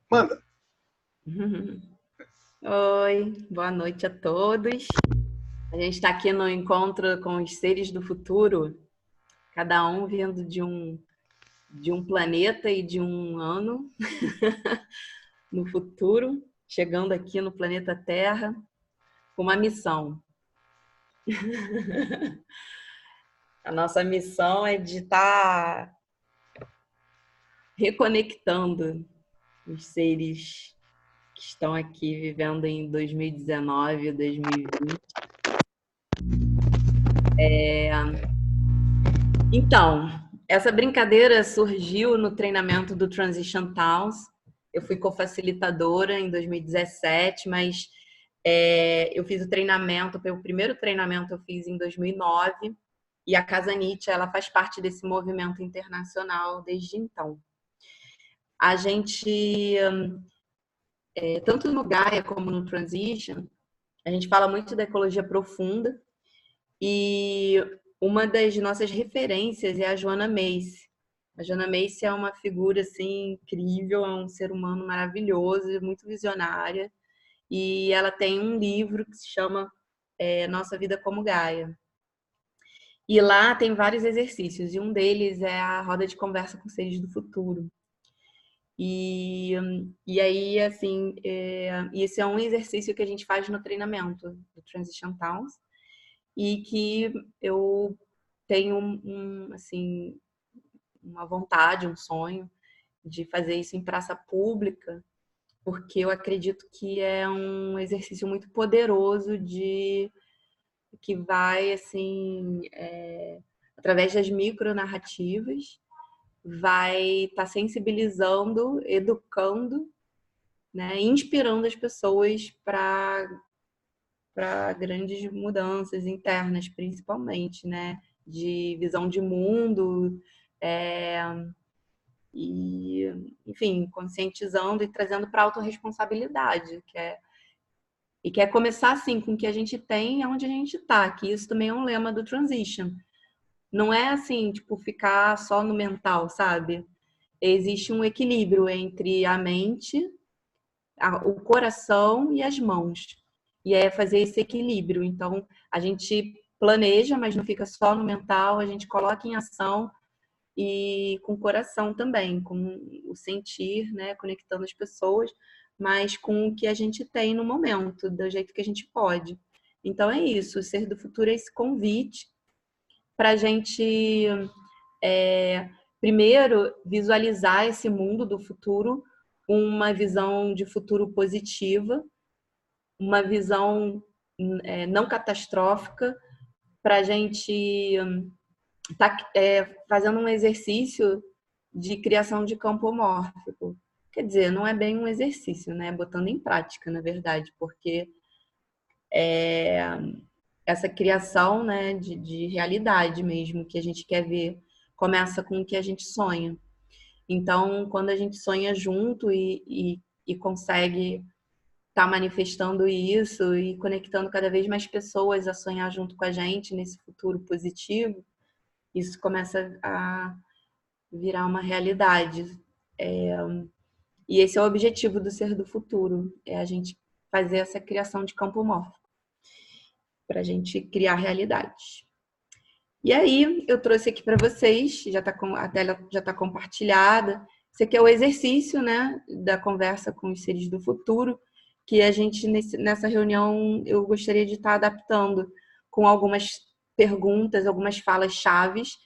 Manda. Oi, boa noite a todos. A gente está aqui no encontro com os seres do futuro, cada um vindo de um planeta e de um ano no futuro, chegando aqui no planeta Terra com uma missão. A nossa missão é de estar reconectando os seres que estão aqui vivendo em 2019, 2020. Então, essa brincadeira surgiu no treinamento do Transition Towns. Eu fui co-facilitadora em 2017, mas eu fiz o treinamento, o primeiro treinamento eu fiz em 2009, e a Casa Nietzsche, ela faz parte desse movimento internacional desde então. A gente, tanto no Gaia como no Transition, a gente fala muito da ecologia profunda, e uma das nossas referências é a Joanna Macy. A Joanna Macy é uma figura assim incrível, é um ser humano maravilhoso, muito visionária, e ela tem um livro que se chama Nossa Vida como Gaia. E lá tem vários exercícios, e um deles é a roda de conversa com seres do futuro. E aí, assim, esse é um exercício que a gente faz no treinamento do Transition Towns, e que eu tenho assim, uma vontade, um sonho de fazer isso em praça pública, porque eu acredito que é um exercício muito poderoso de que vai assim, através das micronarrativas, vai estar sensibilizando, educando, né, inspirando as pessoas para grandes mudanças internas, principalmente, né, de visão de mundo, é, e, enfim, conscientizando e trazendo para a autorresponsabilidade, e quer começar assim com o que a gente tem, onde a gente está, que isso também é um lema do Transition. Não é assim, tipo, ficar só no mental, sabe? Existe um equilíbrio entre a mente, o coração e as mãos. E é fazer esse equilíbrio. Então, a gente planeja, mas não fica só no mental, a gente coloca em ação e com o coração também, com o sentir, né, conectando as pessoas, mas com o que a gente tem no momento, do jeito que a gente pode. Então é isso, o Ser do Futuro é esse convite para a gente, primeiro, visualizar esse mundo do futuro, uma visão de futuro positiva, uma visão não catastrófica, para a gente estar fazendo um exercício de criação de campo mórfico. Quer dizer, não é bem um exercício, né? Botando em prática, na verdade, porque essa criação, né, de realidade mesmo que a gente quer ver começa com o que a gente sonha. Então, quando a gente sonha junto e consegue estar manifestando isso e conectando cada vez mais pessoas a sonhar junto com a gente nesse futuro positivo, isso começa a virar uma realidade. E esse é o objetivo do Ser do Futuro, é a gente fazer essa criação de campo mórfico, para a gente criar realidades. E aí, eu trouxe aqui para vocês, a tela já está compartilhada. Esse aqui é o exercício, né, da conversa com os seres do futuro, que a gente, nessa reunião, eu gostaria de estar adaptando com algumas perguntas, algumas falas chaves,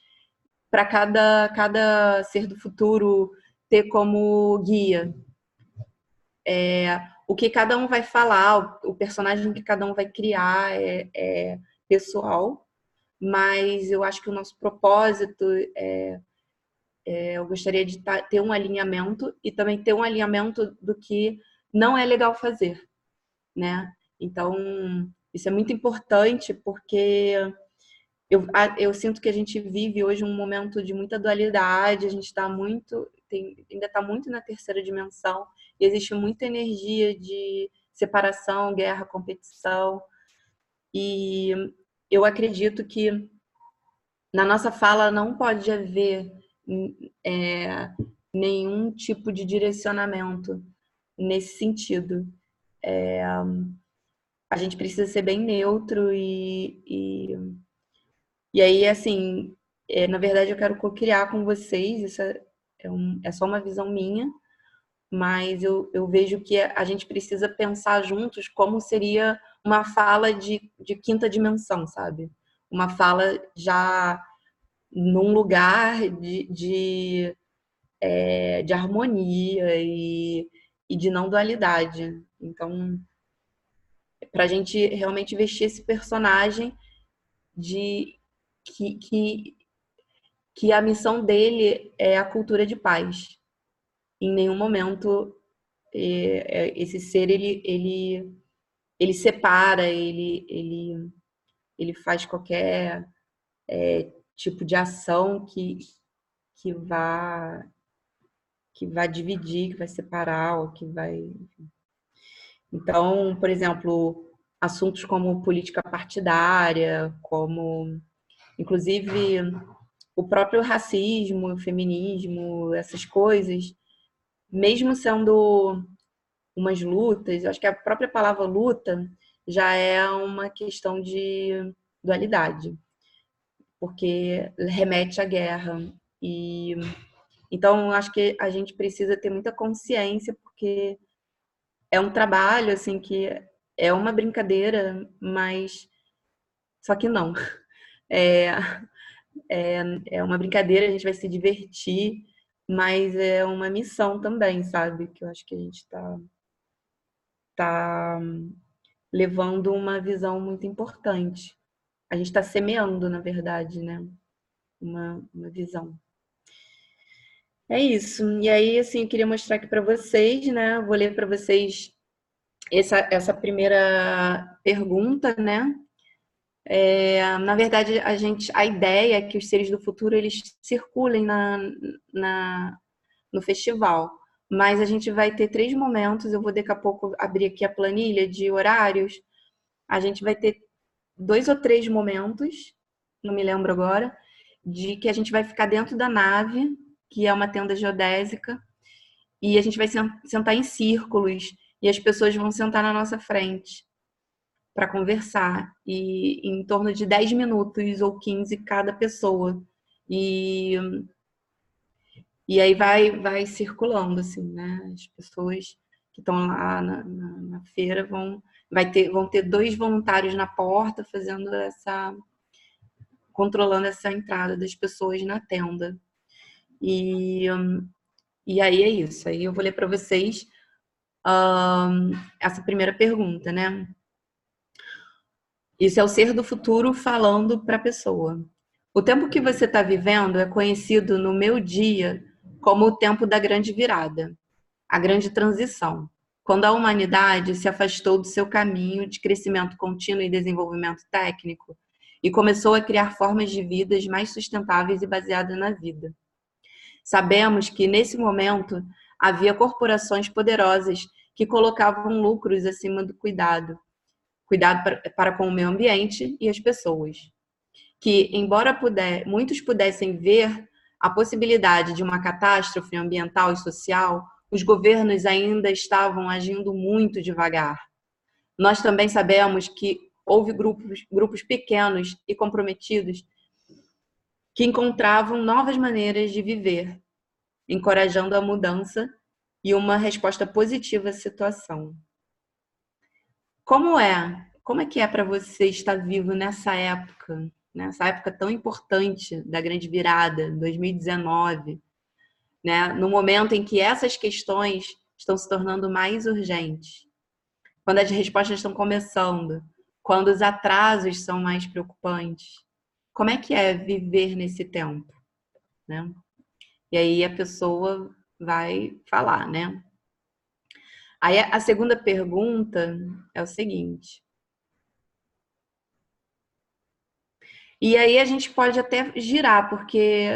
para cada ser do futuro ter como guia. O que cada um vai falar, o personagem que cada um vai criar é pessoal, mas eu acho que o nosso propósito eu gostaria de ter um alinhamento e também ter um alinhamento do que não é legal fazer, né? Então, isso é muito importante porque eu sinto que a gente vive hoje um momento de muita dualidade, a gente está ainda está muito na terceira dimensão e existe muita energia de separação, guerra, competição. E eu acredito que na nossa fala não pode haver nenhum tipo de direcionamento, nesse sentido. A gente precisa ser bem neutro e aí, assim, na verdade eu quero co-criar com vocês, isso é só uma visão minha, mas eu vejo que a gente precisa pensar juntos como seria uma fala de quinta dimensão, sabe? Uma fala já num lugar de harmonia e de não dualidade. Então, para a gente realmente vestir esse personagem de que, que a missão dele é a cultura de paz. Em nenhum momento esse ser ele separa, ele faz qualquer tipo de ação que vá que vai dividir, que vai separar, ou que vai. Então, por exemplo, assuntos como política partidária, como inclusive o próprio racismo, o feminismo, essas coisas, mesmo sendo umas lutas, eu acho que a própria palavra luta já é uma questão de dualidade, porque remete à guerra. E então eu acho que a gente precisa ter muita consciência, porque é um trabalho assim que é uma brincadeira, mas só que não. É, é uma brincadeira, a gente vai se divertir, mas é uma missão também, sabe? Que eu acho que a gente tá levando uma visão muito importante. A gente está semeando, na verdade, né? Uma visão. É isso. E aí, assim, eu queria mostrar aqui para vocês, né? Vou ler para vocês essa primeira pergunta, né? Na verdade, a ideia é que os seres do futuro eles circulem na, no festival. Mas a gente vai ter 3 momentos. Eu vou daqui a pouco abrir aqui a planilha de horários. A gente vai ter 2 ou 3 momentos, não me lembro agora, de que a gente vai ficar dentro da nave, que é uma tenda geodésica, e a gente vai sentar em círculos e as pessoas vão sentar na nossa frente para conversar, e em torno de 10 minutos ou 15 cada pessoa. E, e aí vai circulando, assim, né? As pessoas que estão lá na feira vão ter 2 voluntários na porta fazendo controlando essa entrada das pessoas na tenda. E, e aí é isso. Aí eu vou ler para vocês essa primeira pergunta, né? Isso é o ser do futuro falando para a pessoa. O tempo que você está vivendo é conhecido no meu dia como o tempo da grande virada, a grande transição, quando a humanidade se afastou do seu caminho de crescimento contínuo e desenvolvimento técnico e começou a criar formas de vidas mais sustentáveis e baseadas na vida. Sabemos que, nesse momento, havia corporações poderosas que colocavam lucros acima do cuidado para com o meio ambiente e as pessoas. Que, embora muitos pudessem ver a possibilidade de uma catástrofe ambiental e social, os governos ainda estavam agindo muito devagar. Nós também sabemos que houve grupos pequenos e comprometidos que encontravam novas maneiras de viver, encorajando a mudança e uma resposta positiva à situação. Como é que é para você estar vivo nessa época tão importante da grande virada, 2019, né? No momento em que essas questões estão se tornando mais urgentes, quando as respostas estão começando, quando os atrasos são mais preocupantes. Como é que é viver nesse tempo, né? E aí a pessoa vai falar, né? Aí a segunda pergunta é o seguinte. E aí a gente pode até girar, porque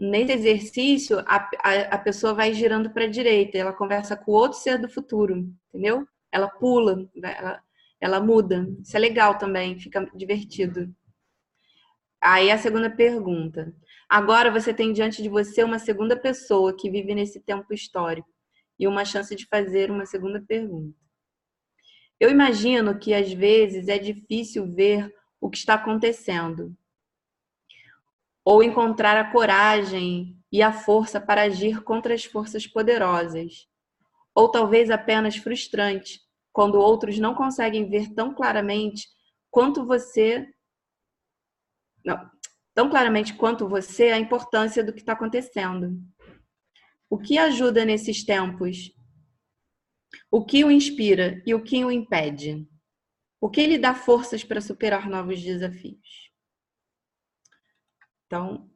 nesse exercício a pessoa vai girando para a direita, ela conversa com o outro ser do futuro, entendeu? Ela pula, ela muda. Isso é legal também, fica divertido. Aí a segunda pergunta. Agora você tem diante de você uma segunda pessoa que vive nesse tempo histórico. e uma chance de fazer uma segunda pergunta. Eu imagino que às vezes é difícil ver o que está acontecendo, ou encontrar a coragem e a força para agir contra as forças poderosas, ou talvez apenas frustrante, quando outros não conseguem ver tão claramente quanto você, não, tão claramente quanto você a importância do que está acontecendo. O que ajuda nesses tempos? O que o inspira e o que o impede? O que lhe dá forças para superar novos desafios? Então,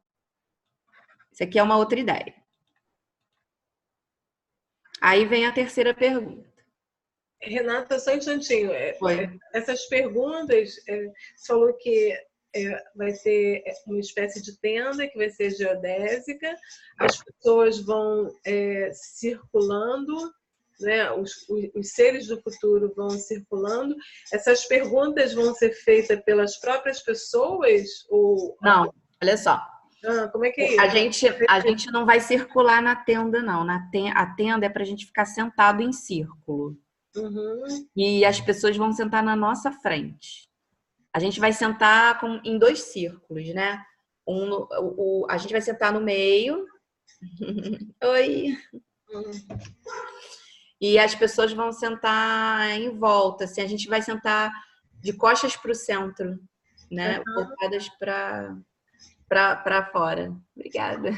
isso aqui é uma outra ideia. Aí vem a terceira pergunta. Renata, só um instantinho. Foi. Essas perguntas, você falou que vai ter uma espécie de tenda que vai ser geodésica, as pessoas vão circulando, né? Os seres do futuro vão circulando. Essas perguntas vão ser feitas pelas próprias pessoas? Ou... Não, olha só. como é que é isso? A gente não vai circular na tenda, não. A tenda é para a gente ficar sentado em círculo. Uhum. E as pessoas vão sentar na nossa frente. A gente vai sentar em 2 círculos, né? A gente vai sentar no meio. Oi. Uhum. E as pessoas vão sentar em volta. Assim, a gente vai sentar de costas para o centro, né? Voltadas para fora. Obrigada.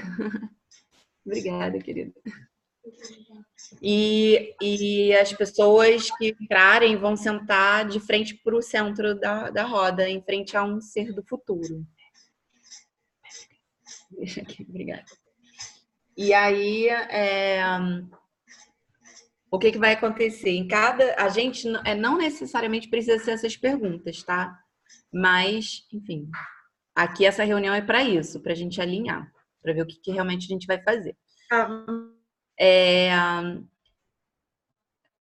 Obrigada, querida. E as pessoas que entrarem vão sentar de frente para o centro da roda, em frente a um ser do futuro. Deixa aqui, obrigada. E aí, o que vai acontecer? A gente não necessariamente precisa ser essas perguntas, tá? Mas, enfim, aqui essa reunião é para isso, para a gente alinhar, para ver o que realmente a gente vai fazer.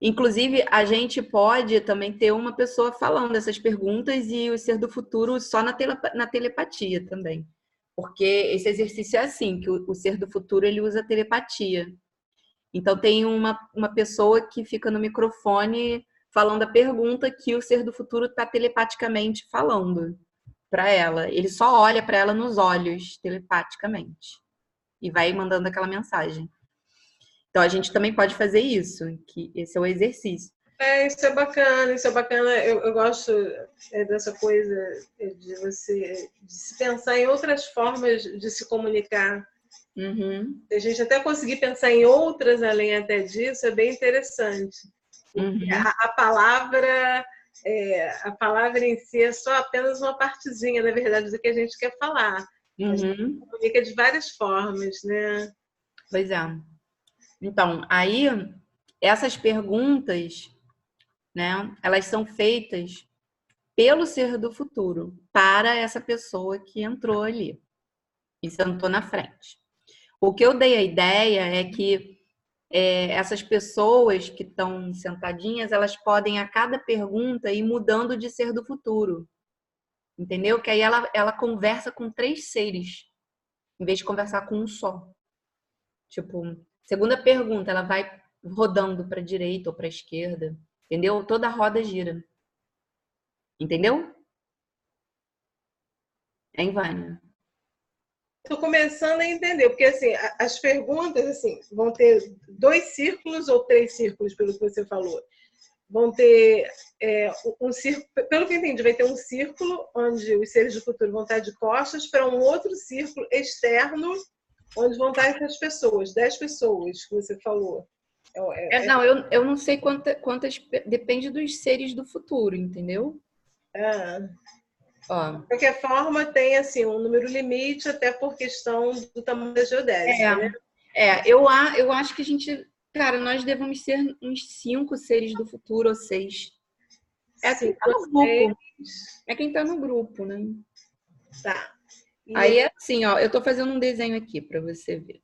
Inclusive, a gente pode também ter uma pessoa falando essas perguntas e o ser do futuro só na telepatia também. Porque esse exercício é assim, que o ser do futuro ele usa telepatia. Então tem uma pessoa que fica no microfone falando a pergunta que o ser do futuro está telepaticamente falando para ela. Ele só olha para ela nos olhos telepaticamente e vai mandando aquela mensagem. Então a gente também pode fazer isso, que esse é o exercício. Isso é bacana, isso é bacana. Eu gosto dessa coisa de se pensar em outras formas de se comunicar. Uhum. A gente até conseguir pensar em outras além até disso é bem interessante. Porque a palavra em si é só apenas uma partezinha, na verdade, do que a gente quer falar. A gente comunica de várias formas, né? Pois é. Então, aí essas perguntas, né, elas são feitas pelo ser do futuro para essa pessoa que entrou ali e sentou na frente. O que eu dei a ideia é que essas pessoas que estão sentadinhas, elas podem a cada pergunta ir mudando de ser do futuro. Entendeu? Que aí ela conversa com 3 seres, em vez de conversar com um só. Tipo, segunda pergunta, ela vai rodando para a direita ou para a esquerda. Entendeu? Toda a roda gira. Entendeu? Hein, Vânia? Estou começando a entender, porque assim, as perguntas assim, vão ter 2 círculos ou 3 círculos, pelo que você falou. Vão ter um círculo, pelo que eu entendi, vai ter um círculo onde os seres do futuro vão estar de costas para um outro círculo externo, onde vão estar essas pessoas, 10 pessoas que você falou. Não, eu não sei quantas. Depende dos seres do futuro, entendeu? Ó. De qualquer forma, tem assim, um número limite, até por questão do tamanho da geodésica, né? Eu acho que a gente. Cara, nós devemos ser uns 5 seres do futuro ou 6. É quem tá no grupo. É quem tá no grupo, né? Tá. Aí é assim, ó, eu tô fazendo um desenho aqui para você ver.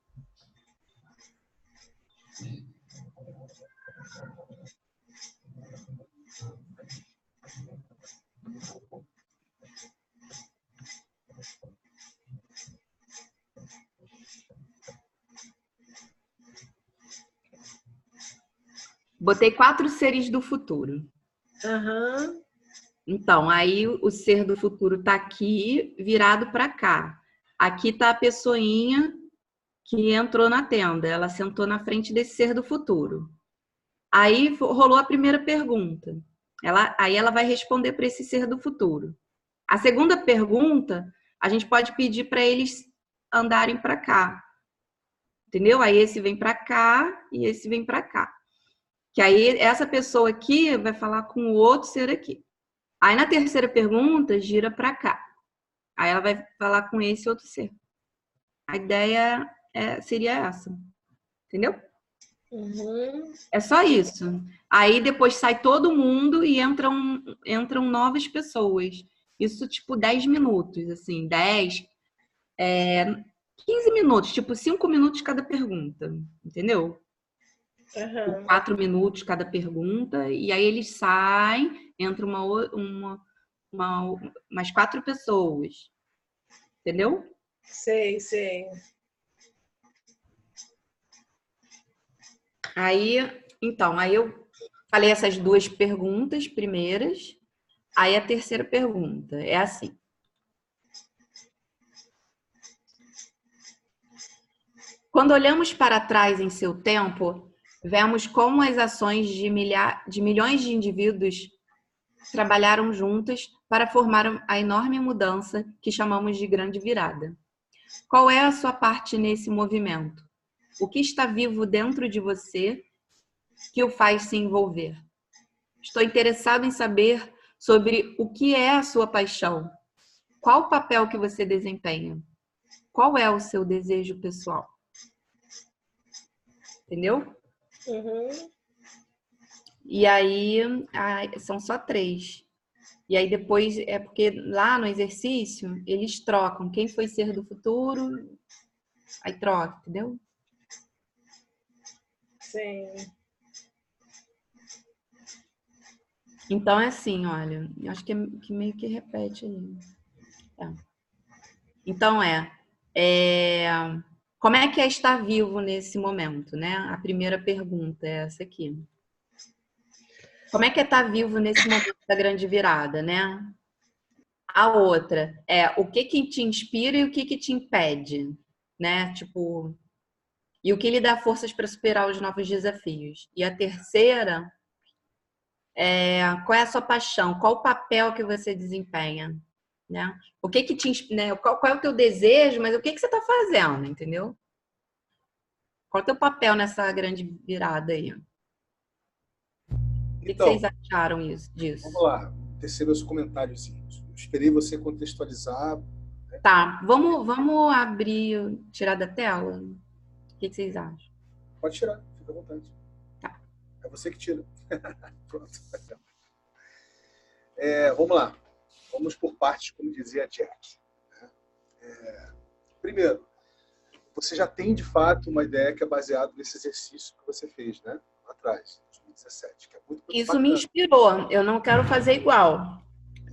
Botei 4 seres do futuro. Aham. Então, aí o ser do futuro tá aqui, virado para cá. Aqui tá a pessoinha que entrou na tenda. Ela sentou na frente desse ser do futuro. Aí rolou a primeira pergunta. Aí ela vai responder para esse ser do futuro. A segunda pergunta, a gente pode pedir para eles andarem para cá. Entendeu? Aí esse vem para cá e esse vem para cá. Que aí essa pessoa aqui vai falar com o outro ser aqui. Aí na terceira pergunta, gira para cá. Aí ela vai falar com esse outro ser. A ideia seria essa. Entendeu? Uhum. É só isso. Aí depois sai todo mundo e entram novas pessoas. Isso, tipo, 10 minutos, assim, 10, 15 minutos, tipo, 5 minutos cada pergunta, entendeu? Por Aham. 4 minutos cada pergunta, e aí eles saem, entra mais 4 pessoas, entendeu? Sei, sei. Aí, então, aí eu falei essas 2 perguntas primeiras, aí a terceira pergunta é assim. Quando olhamos para trás em seu tempo, vemos como as ações de milhões de indivíduos trabalharam juntas para formar a enorme mudança que chamamos de grande virada. Qual é a sua parte nesse movimento? O que está vivo dentro de você que o faz se envolver? Estou interessado em saber sobre o que é a sua paixão. Qual o papel que você desempenha? Qual é o seu desejo pessoal? Entendeu? Uhum. E aí, são só 3. E aí depois, é porque lá no exercício, eles trocam. Quem foi ser do futuro, aí troca, entendeu? Sim. Então é assim, olha, eu acho que meio que repete ali. É. Então como é que é estar vivo nesse momento, né? A primeira pergunta é essa aqui. Como é que é estar vivo nesse momento da grande virada, né? A outra é o que te inspira e o que te impede, né? Tipo, e o que lhe dá forças para superar os novos desafios. E a terceira é qual é a sua paixão, qual o papel que você desempenha, né? O que te, né? Qual é o teu desejo, mas o que você está fazendo, entendeu? Qual é o teu papel nessa grande virada aí? O que vocês Então, acharam vamos disso? lá, tecer meus comentários. Eu esperei você contextualizar. Né? Tá, vamos abrir, tirar da tela? O que vocês acham? Pode tirar, fica à vontade. Tá. É você que tira. Pronto. Vamos lá. Vamos por partes, como dizia a Jack. Primeiro, você já tem de fato uma ideia que é baseada nesse exercício que você fez, né? Lá atrás, em 2017, que é muito Isso me bacana. inspirou. Eu não quero fazer igual.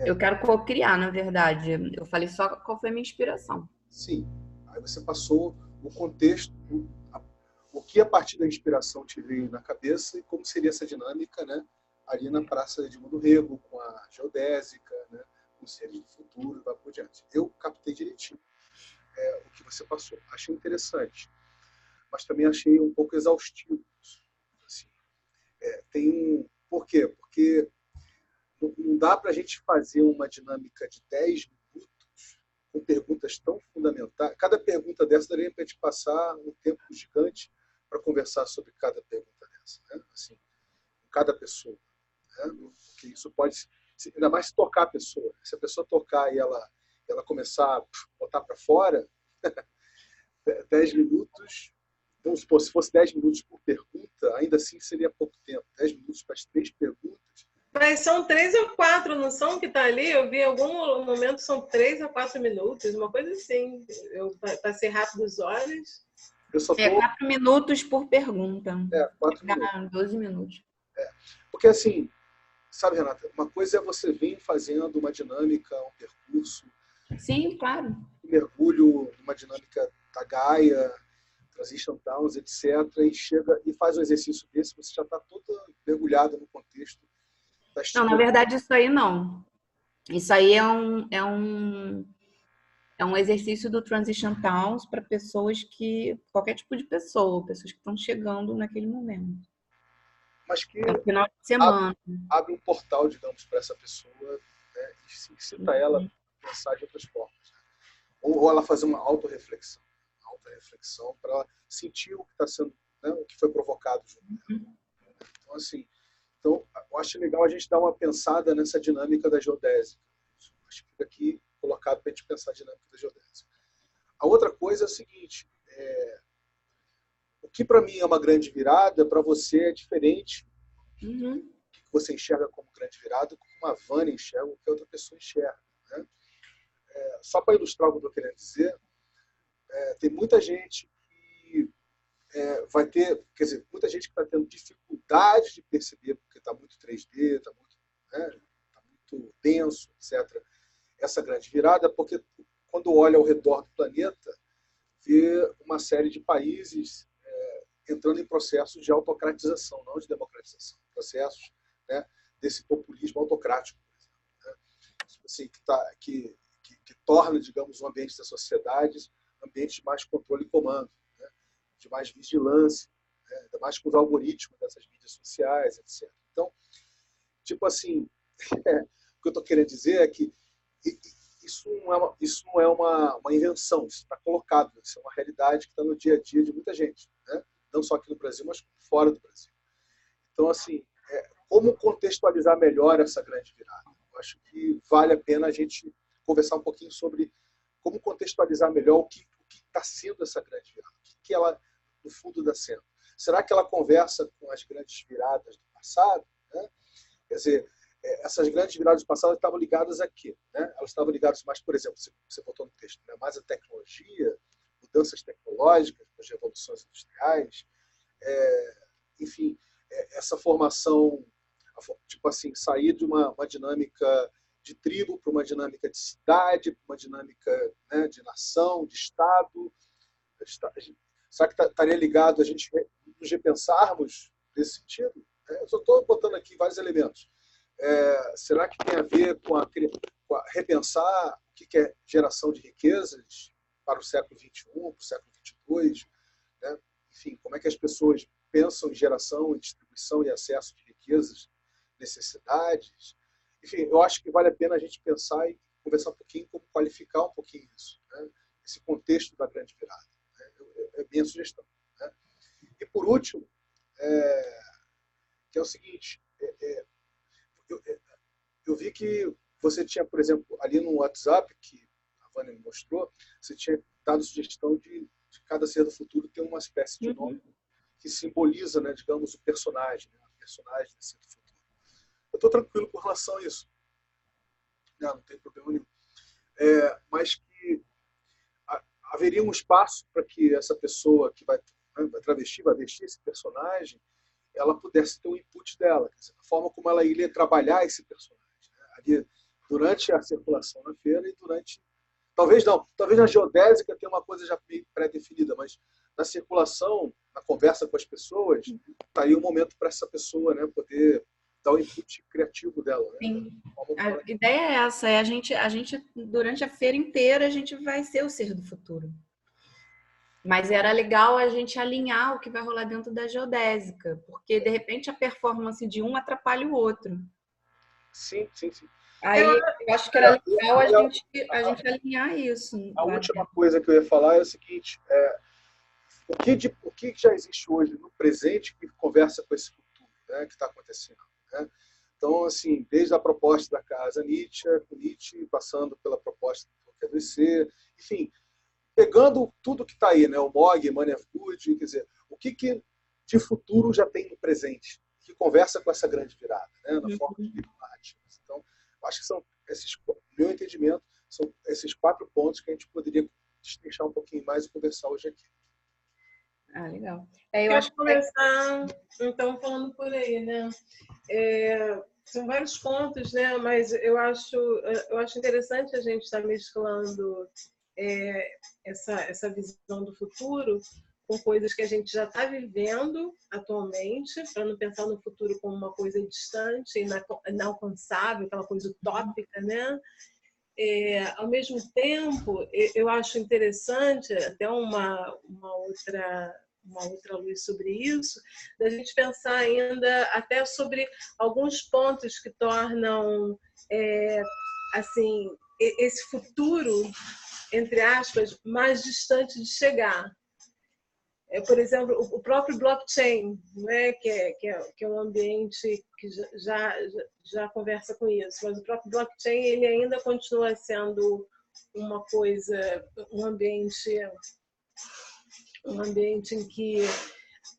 Eu quero co-criar, na verdade. Eu falei só qual foi a minha inspiração. Sim. Aí você passou o contexto, o que a partir da inspiração te veio na cabeça e como seria essa dinâmica, né? Ali na Praça de Mundo Rego, com a geodésica, né? Com os seres do futuro e vai por diante. Eu captei direitinho o que você passou. Achei interessante, mas também achei um pouco exaustivo. Assim. Por quê? Porque não dá para a gente fazer uma dinâmica de 10 minutos com perguntas tão fundamentais. Cada pergunta dessa daria para a gente passar um tempo gigante para conversar sobre cada pergunta dessa, né? Assim, cada pessoa. Né? Porque isso pode, ainda mais se tocar a pessoa. Se a pessoa tocar e ela começar a botar para fora, 10 minutos, vamos supor, se fosse 10 minutos por pergunta, ainda assim seria pouco tempo. 10 minutos para as 3 perguntas. Mas são 3 ou 4, não são que tá ali? Eu vi em algum momento são 3 a 4 minutos, uma coisa assim. Eu passei rápido os olhos. Eu só tô... 4 minutos por pergunta. 4 minutos. 12 minutos. Porque assim, sabe, Renata, uma coisa é você vir fazendo uma dinâmica, um percurso. Sim, claro. Um mergulho numa dinâmica da Gaia, Transition Towns, etc., e chega e faz um exercício desse, você já está todo mergulhado no contexto da Não, na verdade, isso aí não. Isso aí é um exercício do Transition Towns para pessoas que... Qualquer tipo de pessoa, pessoas que estão chegando naquele momento. mas que É um final de semana. abre um portal, digamos, para essa pessoa, né, e incita ela a pensar de outras formas. Né? Ou ela fazer uma autorreflexão para ela sentir o que está sendo, né, o que foi provocado junto. Então, assim, eu acho legal a gente dar uma pensada nessa dinâmica da geodésica. Acho que fica aqui colocado para a gente pensar a dinâmica da geodésica. A outra coisa é o seguinte, o que para mim é uma grande virada, para você é diferente. O que você enxerga como grande virada, como uma Vânia enxerga, o que outra pessoa enxerga. Né? Só para ilustrar o que eu estou querendo dizer, tem muita gente que vai ter, quer dizer, muita gente que está tendo dificuldade de perceber, porque está muito 3D, está muito, né, tá muito denso, etc. Essa grande virada, porque quando olha ao redor do planeta, vê uma série de países entrando em processos de autocratização, não de democratização, processos, né, desse populismo autocrático, por exemplo, né, assim, que torna, digamos, o ambiente das sociedades ambiente de mais controle e comando, né, de mais vigilância, né, ainda mais com os algoritmos dessas mídias sociais, etc. Então, tipo assim, o que eu estou querendo dizer é que isso não é uma invenção, isso está colocado, isso é uma realidade que está no dia a dia de muita gente, né? Não só aqui no Brasil, mas fora do Brasil. Então, assim, como contextualizar melhor essa grande virada? Eu acho que vale a pena a gente conversar um pouquinho sobre como contextualizar melhor o que está sendo essa grande virada, o que ela, no fundo, está sendo. Será que ela conversa com as grandes viradas do passado? Né? Quer dizer, essas grandes viradas do passado estavam ligadas a quê? Né? Elas estavam ligadas mais, por exemplo, você botou no texto, né? Mais a tecnologia, mudanças tecnológicas, as revoluções industriais, enfim, essa formação, tipo assim, sair de uma dinâmica de tribo para uma dinâmica de cidade, para uma dinâmica, né, de nação, de Estado. Será que estaria ligado a gente nos repensarmos nesse sentido? Eu só estou botando aqui vários elementos. Será que tem a ver com a repensar o que é geração de riquezas para o século XXI, para o século XXII? Né? Enfim, como é que as pessoas pensam em geração, distribuição e acesso de riquezas, necessidades? Enfim, eu acho que vale a pena a gente pensar e conversar um pouquinho, como qualificar um pouquinho isso, né? Esse contexto da grande virada. Né? É minha sugestão. Né? E, por último, que é o seguinte, eu vi que você tinha, por exemplo, ali no WhatsApp, que a Vânia me mostrou, você tinha dado sugestão de cada ser do futuro ter uma espécie de nome que simboliza, né, digamos, o personagem, né, a personagem desse ser do futuro. Eu estou tranquilo com relação a isso. Não tem problema nenhum. Mas que haveria um espaço para que essa pessoa que vai travestir, vai vestir esse personagem, ela pudesse ter o input dela, quer dizer, a forma como ela iria trabalhar esse personagem, né? Ali, durante a circulação na feira e durante... Talvez na geodésica tenha uma coisa já pré-definida, mas na circulação, na conversa com as pessoas, está aí um momento para essa pessoa, né, poder dar o input criativo dela. Né? Sim. A ideia é essa, a gente, durante a feira inteira, a gente vai ser o ser do futuro. Mas era legal a gente alinhar o que vai rolar dentro da geodésica, porque, de repente, a performance de um atrapalha o outro. Sim. Aí eu acho que era legal a gente alinhar isso. A última coisa que eu ia falar é o seguinte, o que já existe hoje no presente que conversa com esse futuro, né, que está acontecendo. Né? Então, assim, desde a proposta da Casa Nietzsche, passando pela proposta do IC, enfim, pegando tudo que está aí, né, o MOG, Money of Good, quer dizer, o que de futuro já tem no presente, que conversa com essa grande virada, né, na forma de narrativas. Então, acho que são esses, no meu entendimento, são esses 4 pontos que a gente poderia destrinchar um pouquinho mais e conversar hoje aqui. Ah, legal. Eu acho que começar, então, falando por aí, né? São vários pontos, né? Mas eu acho interessante a gente estar mesclando essa visão do futuro com coisas que a gente já está vivendo atualmente, para não pensar no futuro como uma coisa distante, inalcançável, aquela coisa utópica, né? Ao mesmo tempo, eu acho interessante, até uma outra luz sobre isso, da gente pensar ainda até sobre alguns pontos que tornam assim, esse futuro, entre aspas, mais distante de chegar. Por exemplo, o próprio blockchain, né, que é um ambiente que já conversa com isso, mas o próprio blockchain ele ainda continua sendo uma coisa, um ambiente em que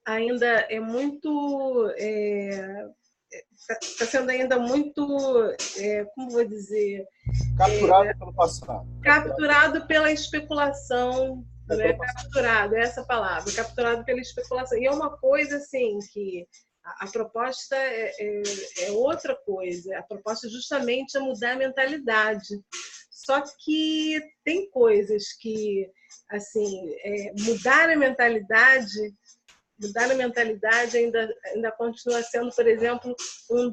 ainda é muito está sendo ainda muito, como vou dizer, capturado pelo passado, capturado pela especulação, né? Capturado, é essa palavra, capturado pela especulação. E é uma coisa assim que a proposta é outra coisa. A proposta justamente é mudar a mentalidade. Só que tem coisas que, assim, mudar a mentalidade ainda continua sendo, por exemplo, um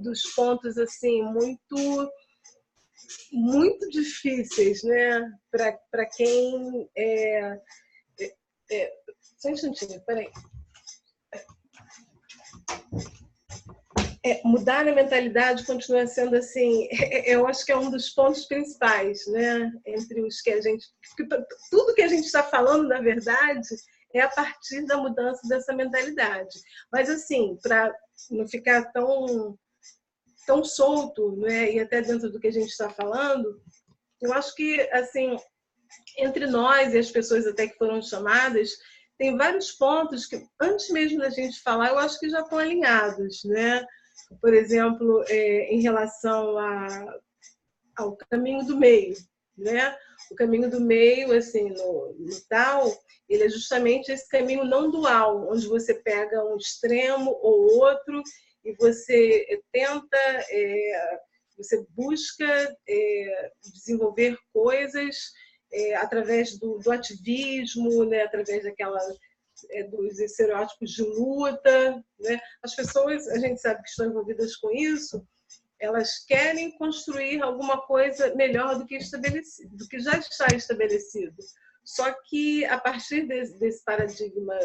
dos pontos assim muito difíceis, né, para quem só um instantinho, peraí. Mudar a mentalidade continua sendo assim, eu acho que é um dos pontos principais, né, entre os que a gente, tudo que a gente está falando, na verdade, é a partir da mudança dessa mentalidade. Mas assim, para não ficar tão solto, né, e até dentro do que a gente está falando, eu acho que assim, entre nós e as pessoas até que foram chamadas, tem vários pontos que, antes mesmo da gente falar, eu acho que já estão alinhados, né? Por exemplo, em relação ao caminho do meio, né? O caminho do meio, assim, no Tao, ele é justamente esse caminho não dual, onde você pega um extremo ou outro e você tenta, você busca desenvolver coisas através do ativismo, né? Através dos estereótipos de luta, né? As pessoas, a gente sabe que estão envolvidas com isso, elas querem construir alguma coisa melhor do que estabelecido, do que já está estabelecido. Só que a partir desse paradigma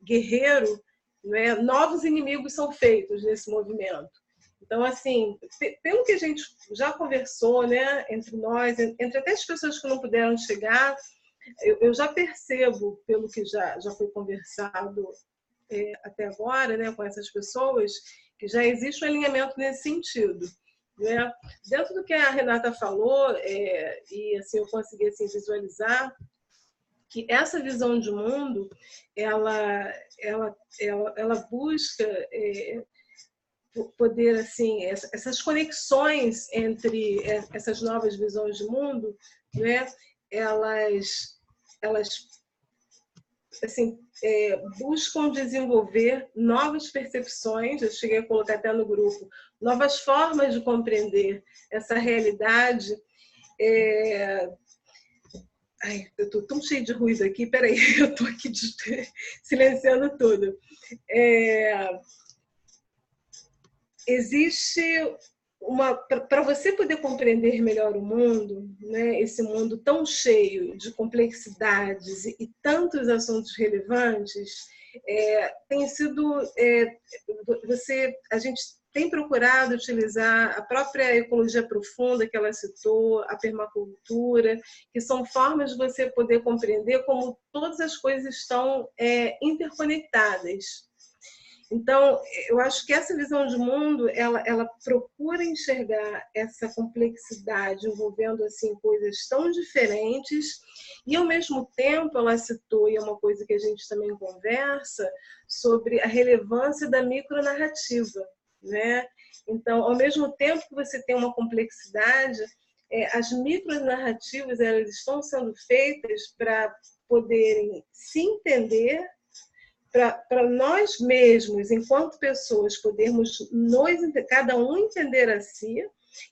guerreiro, né, novos inimigos são feitos nesse movimento. Então, assim, pelo que a gente já conversou, né, entre nós, entre até as pessoas que não puderam chegar, eu já percebo, pelo que já foi conversado até agora, né, com essas pessoas, que já existe um alinhamento nesse sentido, né? Dentro do que a Renata falou, e assim, eu consegui assim, visualizar que essa visão de mundo, ela busca poder, assim, essas conexões entre essas novas visões de mundo, né? Elas assim, buscam desenvolver novas percepções, eu cheguei a colocar até no grupo, novas formas de compreender essa realidade. Ai, eu estou tão cheio de ruído aqui, peraí, eu estou aqui silenciando tudo. Existe para você poder compreender melhor o mundo, né, esse mundo tão cheio de complexidades e tantos assuntos relevantes, tem sido a gente tem procurado utilizar a própria ecologia profunda que ela citou, a permacultura, que são formas de você poder compreender como todas as coisas estão interconectadas. Então, eu acho que essa visão de mundo, ela procura enxergar essa complexidade envolvendo assim coisas tão diferentes e, ao mesmo tempo, ela citou, e é uma coisa que a gente também conversa, sobre a relevância da micronarrativa, né? Então, ao mesmo tempo que você tem uma complexidade, as micronarrativas, elas estão sendo feitas para poderem se entender, para nós mesmos, enquanto pessoas, podermos cada um entender a si,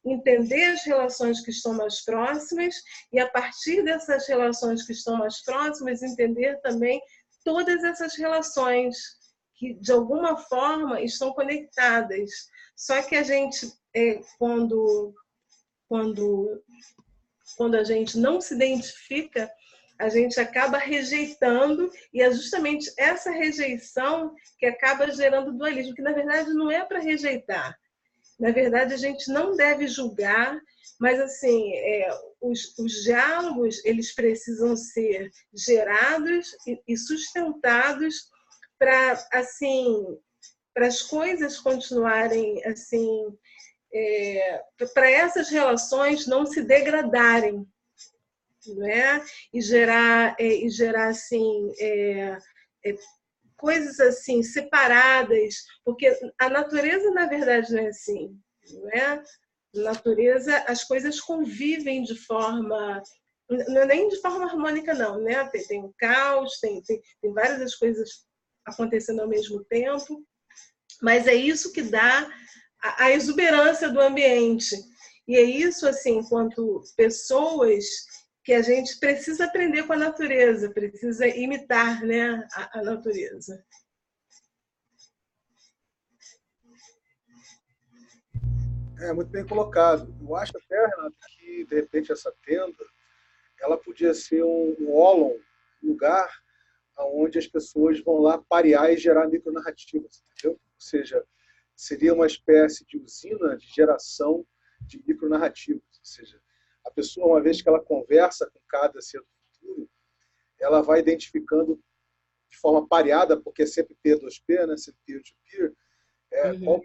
entender as relações que estão mais próximas e, a partir dessas relações que estão mais próximas, entender também todas essas relações que, de alguma forma, estão conectadas. Só que a gente, quando a gente não se identifica, a gente acaba rejeitando, e é justamente essa rejeição que acaba gerando dualismo, que na verdade não é para rejeitar. Na verdade, a gente não deve julgar, mas assim, os diálogos, eles precisam ser gerados e sustentados para assim, para as coisas continuarem assim, para essas relações não se degradarem, né? E gerar assim, coisas assim separadas, porque a natureza na verdade não é assim, não é? Na natureza as coisas convivem de forma, não é nem de forma harmônica não, né? Tem o caos, tem várias coisas acontecendo ao mesmo tempo, mas é isso que dá a exuberância do ambiente. E é isso, assim, enquanto pessoas, que a gente precisa aprender com a natureza, precisa imitar, né, a natureza. Muito bem colocado. Eu acho até, Renato, que de repente essa tenda ela podia ser um ólon, um lugar onde as pessoas vão lá parear e gerar micronarrativas, entendeu? Ou seja, seria uma espécie de usina de geração de micronarrativas. Ou seja, a pessoa, uma vez que ela conversa com cada ser do futuro, ela vai identificando de forma pareada, porque é sempre P2P, né? Sempre peer-to-peer, qual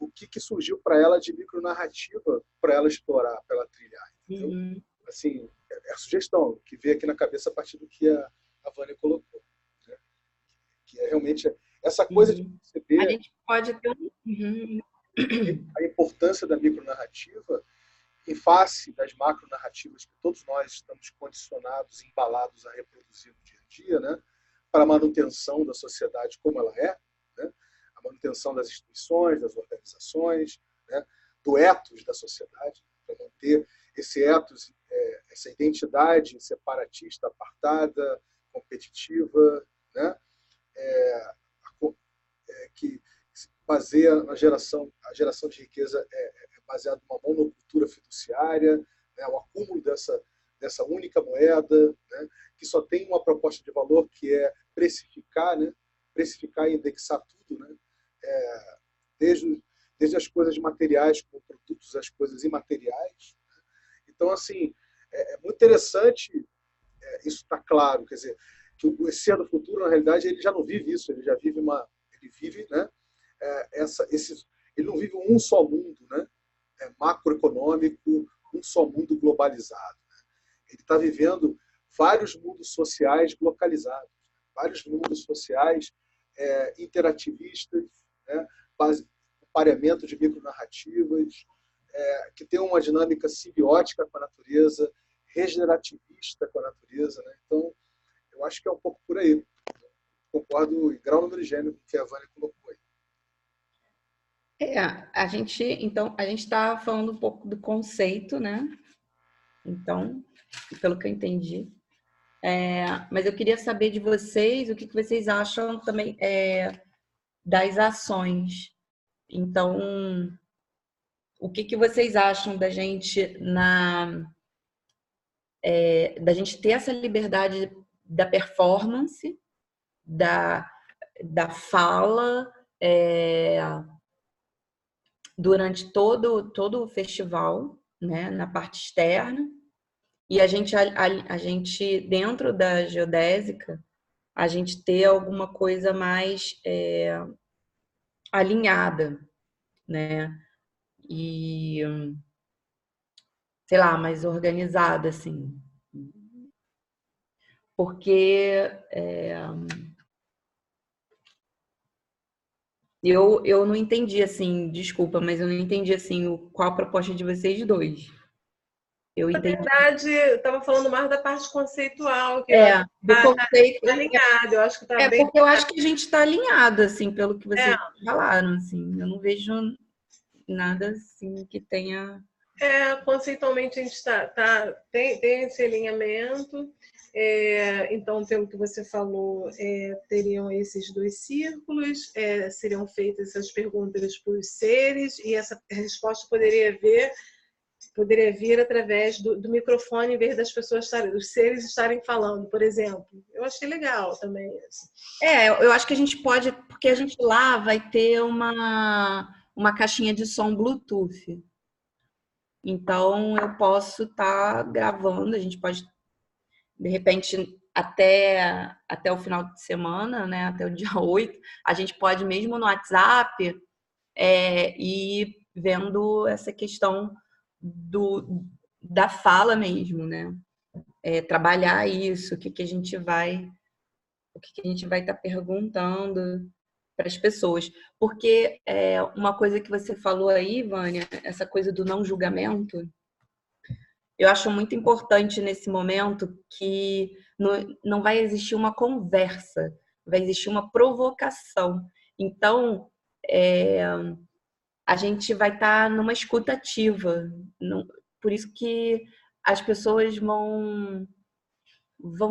o que surgiu para ela de micronarrativa para ela explorar, para ela trilhar. Entendeu? Assim, é a sugestão que veio aqui na cabeça a partir do que a Vânia colocou. Né? Que é realmente essa coisa de perceber a gente pode ter a importância da micronarrativa em face das macronarrativas que todos nós estamos condicionados, embalados a reproduzir no dia a dia, né? Para a manutenção da sociedade como ela é, né? A manutenção das instituições, das organizações, né? Do ethos da sociedade, para manter esse ethos, essa identidade separatista, apartada, competitiva, né? Que baseia a geração de riqueza baseada numa monocultura fiduciária, né? O acúmulo dessa única moeda, né? Que só tem uma proposta de valor que é precificar, né? Precificar e indexar tudo, né? Desde as coisas materiais como produtos, as coisas imateriais. Então, assim, é muito interessante isso está claro, quer dizer, que o ser do futuro, na realidade, ele já não vive isso, ele já vive ele vive, né? Ele não vive um só mundo, né? Macroeconômico, um só mundo globalizado. Né? Ele está vivendo vários mundos sociais localizados, vários mundos sociais interativistas, né? Pareamento de micronarrativas, que tem uma dinâmica simbiótica com a natureza, regenerativista com a natureza. Né? Então, eu acho que é um pouco por aí. Concordo em grau, número e gênero com o que a Vânia colocou aí. A gente está falando um pouco do conceito, né? Então, pelo que eu entendi. Mas eu queria saber de vocês o que vocês acham também das ações. Então, o que vocês acham da gente da gente ter essa liberdade da performance, da fala durante todo o festival, né, na parte externa, e a gente dentro da geodésica, a gente ter alguma coisa mais alinhada, né, e sei lá, mais organizada, assim. Porque eu não entendi, assim, desculpa, mas eu não entendi, assim, qual a proposta de vocês dois. Eu entendi. Na verdade, eu estava falando mais da parte conceitual, que do conceito. Tá alinhado, eu acho que tá bem. Porque eu acho que a gente está alinhado, assim, pelo que vocês falaram, assim. Eu não vejo nada, assim, que tenha Conceitualmente a gente tem esse alinhamento. Então, pelo que você falou, teriam esses 2 círculos, seriam feitas essas perguntas para os seres, e essa resposta poderia vir através do microfone, em vez das pessoas dos seres estarem falando, por exemplo. Eu achei legal também isso. Eu acho que a gente pode, porque a gente lá vai ter uma caixinha de som Bluetooth. Então, eu posso estar gravando, a gente pode, de repente, até o final de semana, né, até o dia 8, a gente pode, mesmo no WhatsApp, ir vendo essa questão da fala mesmo, né? Trabalhar isso, o que a gente vai estar perguntando para as pessoas. Porque uma coisa que você falou aí, Vânia, essa coisa do não julgamento, eu acho muito importante nesse momento que não vai existir uma conversa, vai existir uma provocação. Então, a gente vai estar numa escuta ativa. Por isso que as pessoas vão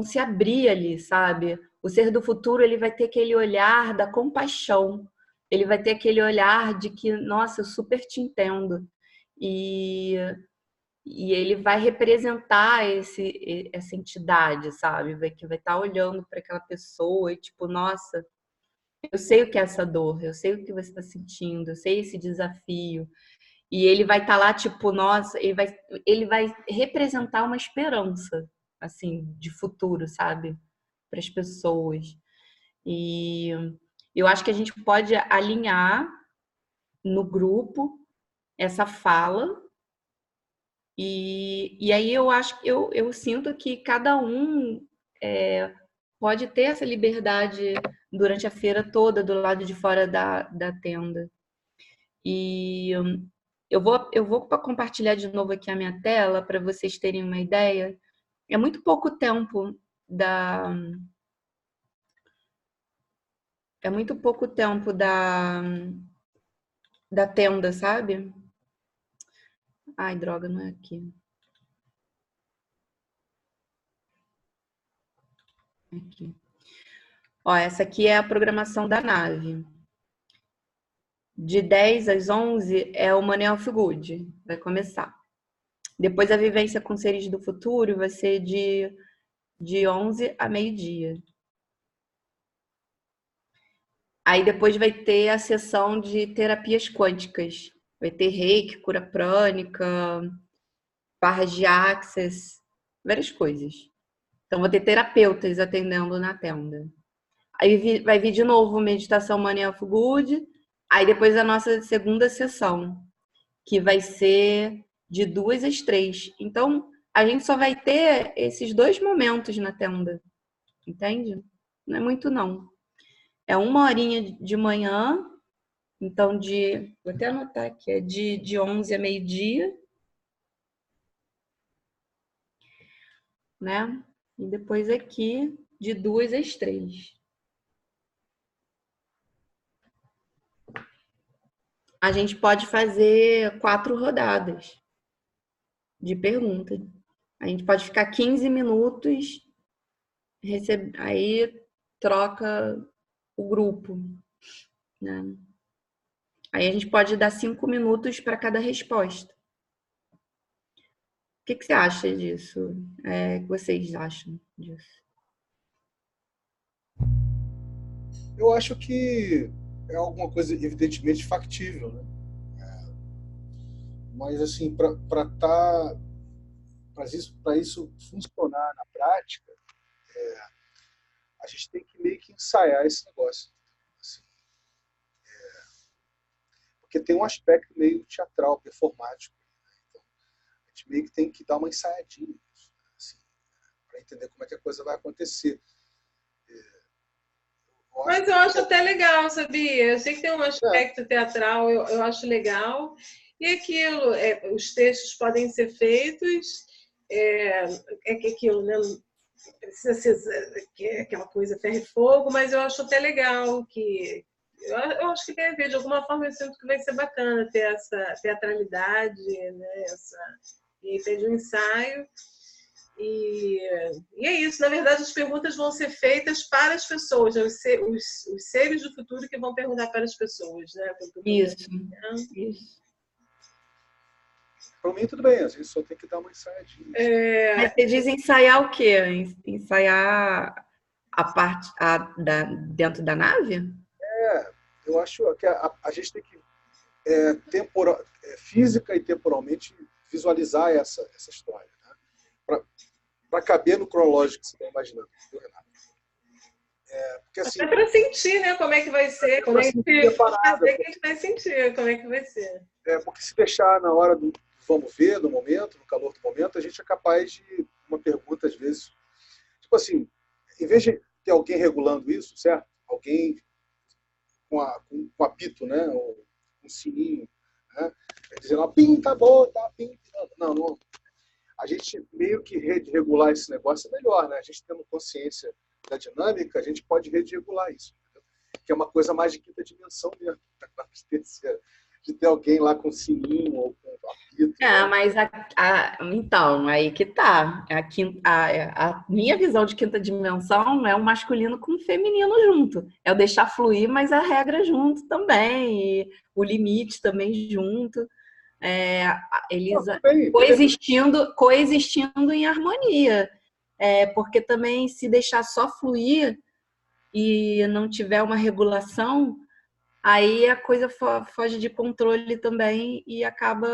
se abrir ali, sabe? O ser do futuro, ele vai ter aquele olhar da compaixão. Ele vai ter aquele olhar de que, nossa, eu super te entendo. E ele vai representar essa entidade, sabe? Que vai estar olhando para aquela pessoa e tipo, nossa, eu sei o que é essa dor, eu sei o que você está sentindo, eu sei esse desafio. E ele vai estar lá, tipo, nossa, ele vai representar uma esperança, assim, de futuro, sabe? Para as pessoas. E eu acho que a gente pode alinhar no grupo essa fala. E aí eu acho que eu sinto que cada um pode ter essa liberdade durante a feira toda, do lado de fora da tenda. E eu vou compartilhar de novo aqui a minha tela para vocês terem uma ideia. É muito pouco tempo da tenda, sabe? Ai, droga, não é aqui. Aqui. Ó, essa aqui é a programação da nave. De 10 às 11 é o Money of Good, vai começar. Depois a vivência com seres do futuro vai ser de 11 a meio-dia. Aí depois vai ter a sessão de terapias quânticas. Vai ter reiki, cura prânica, barras de access, várias coisas. Então vou ter terapeutas atendendo na tenda. Aí vai vir de novo meditação Money of Good. Aí depois a nossa segunda sessão, que vai ser de 2 às 3. Então, a gente só vai ter esses 2 momentos na tenda. Entende? Não é muito, não. É 1 horinha de manhã. Então, vou até anotar aqui. É de 11 a meio-dia. Né? E depois aqui, de 2 às 3. A gente pode fazer 4 rodadas de pergunta. A gente pode ficar 15 minutos, aí troca o grupo, né? Aí a gente pode dar 5 minutos para cada resposta. O que você acha disso? O que vocês acham disso? Eu acho que é alguma coisa evidentemente factível, né? Mas assim, para isso funcionar na prática, a gente tem que meio que ensaiar esse negócio. Assim, porque tem um aspecto meio teatral, performático. Né? Então, a gente meio que tem que dar uma ensaiadinha nisso, assim, para entender como é que a coisa vai acontecer. Mas eu acho até legal, sabia? Eu sei que tem um aspecto teatral, eu acho legal. E aquilo, os textos podem ser feitos, que aquilo, né? Precisa ser aquela coisa ferro e fogo, mas eu acho até legal que Eu acho que tem a ver. De alguma forma, eu sinto que vai ser bacana ter essa teatralidade, né? E aí pede um ensaio. E é isso. Na verdade, as perguntas vão ser feitas para as pessoas, né? Os seres do futuro que vão perguntar para as pessoas, né? Isso. Para mim, tudo bem, a gente só tem que dar uma ensaiadinha. Mas você diz ensaiar o quê? Ensaiar a parte dentro da nave? Eu acho que a gente tem que física e temporalmente visualizar essa história, né? Para caber no cronológico que você está imaginando, viu, Renato? Porque, assim, até para sentir, né, como é que vai ser. Quando a gente for fazer, que a gente vai sentir como é que vai ser. Porque se deixar na hora do vamos ver, no momento, no calor do momento, a gente é capaz de uma pergunta, às vezes, tipo assim, em vez de ter alguém regulando isso, certo? Alguém com apito, né? Ou um sininho, né? Dizendo, pim, tá bom, tá, pim. Não. A gente meio que regular esse negócio é melhor, né? A gente tendo consciência da dinâmica, a gente pode regular isso, entendeu? Que é uma coisa mais de quinta dimensão mesmo, de ter alguém lá com sininho ou com apito. Mas então, aí que tá. A minha visão de quinta dimensão não é o masculino com o feminino junto. É o deixar fluir, mas a regra junto também. E o limite também junto. Eles coexistindo em harmonia. Porque também se deixar só fluir e não tiver uma regulação, aí a coisa foge de controle também e acaba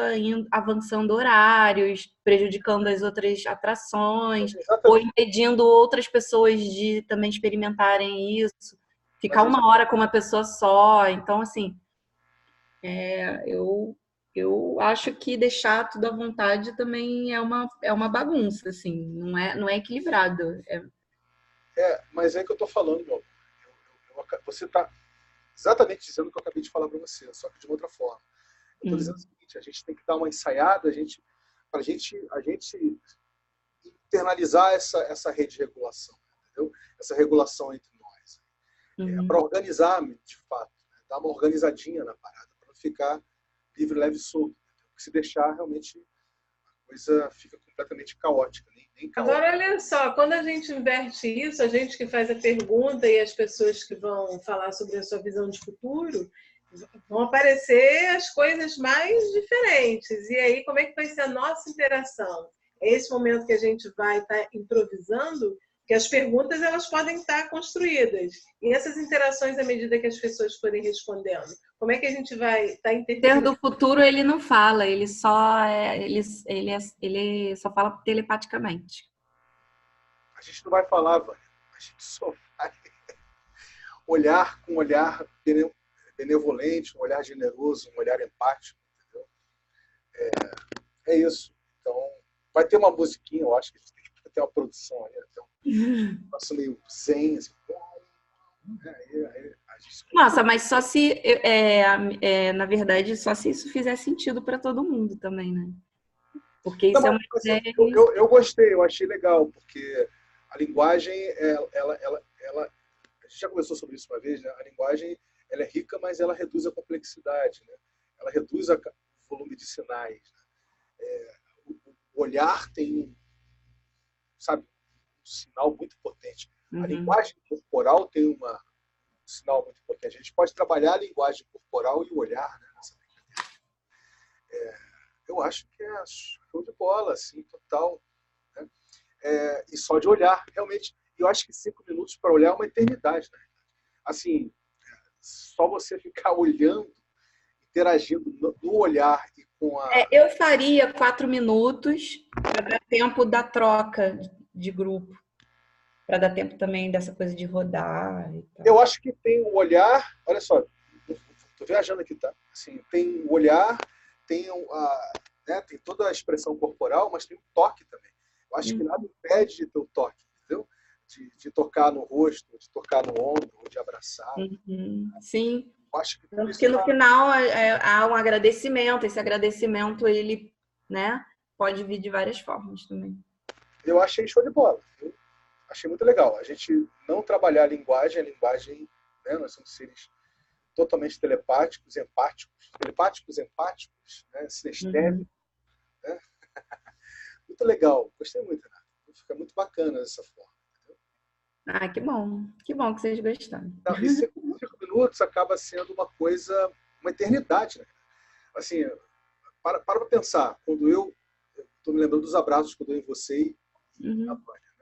avançando horários, prejudicando as outras atrações, ou impedindo outras pessoas de também experimentarem isso, ficar uma hora com uma pessoa só. Então, assim, eu acho que deixar tudo à vontade também é uma bagunça, assim, não é equilibrado. Mas é que eu tô falando, meu. Você tá exatamente dizendo o que eu acabei de falar para você, só que de uma outra forma. Eu estou dizendo o seguinte, a gente tem que dar uma ensaiada, para a gente internalizar essa rede de regulação, entendeu? Essa regulação entre nós. Para organizar, de fato, né? Dar uma organizadinha na parada, para não ficar livre, leve e solto. Porque se deixar, realmente, a coisa fica completamente caótica. Nem caótica. Agora, olha só, quando a gente inverte isso, a gente que faz a pergunta e as pessoas que vão falar sobre a sua visão de futuro, vão aparecer as coisas mais diferentes. E aí, como é que vai ser a nossa interação? É esse momento que a gente vai estar improvisando, que as perguntas elas podem estar construídas. E essas interações, à medida que as pessoas forem respondendo, como é que a gente vai estar interpretando? O ser do futuro, ele não fala, ele só fala telepaticamente. A gente não vai falar, Vânia. A gente só vai olhar com um olhar benevolente, um olhar generoso, um olhar empático, entendeu? É isso. Então, vai ter uma musiquinha, eu acho que a gente tem que ter uma produção aí, um negócio meio zen, assim. Nossa, mas só se, na verdade, só se isso fizer sentido para todo mundo também, né? Porque isso uma ideia... Eu gostei, eu achei legal, porque a linguagem, a gente já conversou sobre isso uma vez, né? A linguagem, ela é rica, mas ela reduz a complexidade, né? Ela reduz o volume de sinais, né? O olhar tem, sabe, um sinal muito potente. A linguagem corporal tem um sinal muito potente. A gente pode trabalhar a linguagem corporal e o olhar, né, nessa brincadeira. Eu acho que é show de bola, assim, total. Né? E só de olhar, realmente. Eu acho que 5 minutos para olhar é uma eternidade, né? Assim, só você ficar olhando, interagindo no olhar e com a... eu faria 4 minutos para dar tempo da troca de grupo. Para dar tempo também dessa coisa de rodar e tal. Eu acho que tem o olhar... Olha só, estou viajando aqui, tá? Assim, tem o olhar, tem tem toda a expressão corporal, mas tem o toque também. Eu acho que nada impede de ter o toque, entendeu? De tocar no rosto, de tocar no ombro, de abraçar. Sim. Eu acho que porque no final há um agradecimento. Esse agradecimento, ele, né, pode vir de várias formas também. Eu achei show de bola. Eu achei muito legal. A gente não trabalhar a linguagem, né, nós somos seres totalmente telepáticos, empáticos, né? Sinestésicos, né? Muito legal, gostei muito, Renato. Fica muito bacana dessa forma. Ah, que bom. Que bom que vocês gostaram. Então, e 5 minutos acaba sendo uma coisa, uma eternidade, né? Assim, para pensar, quando eu estou me lembrando dos abraços que eu dou em você e na Vânia.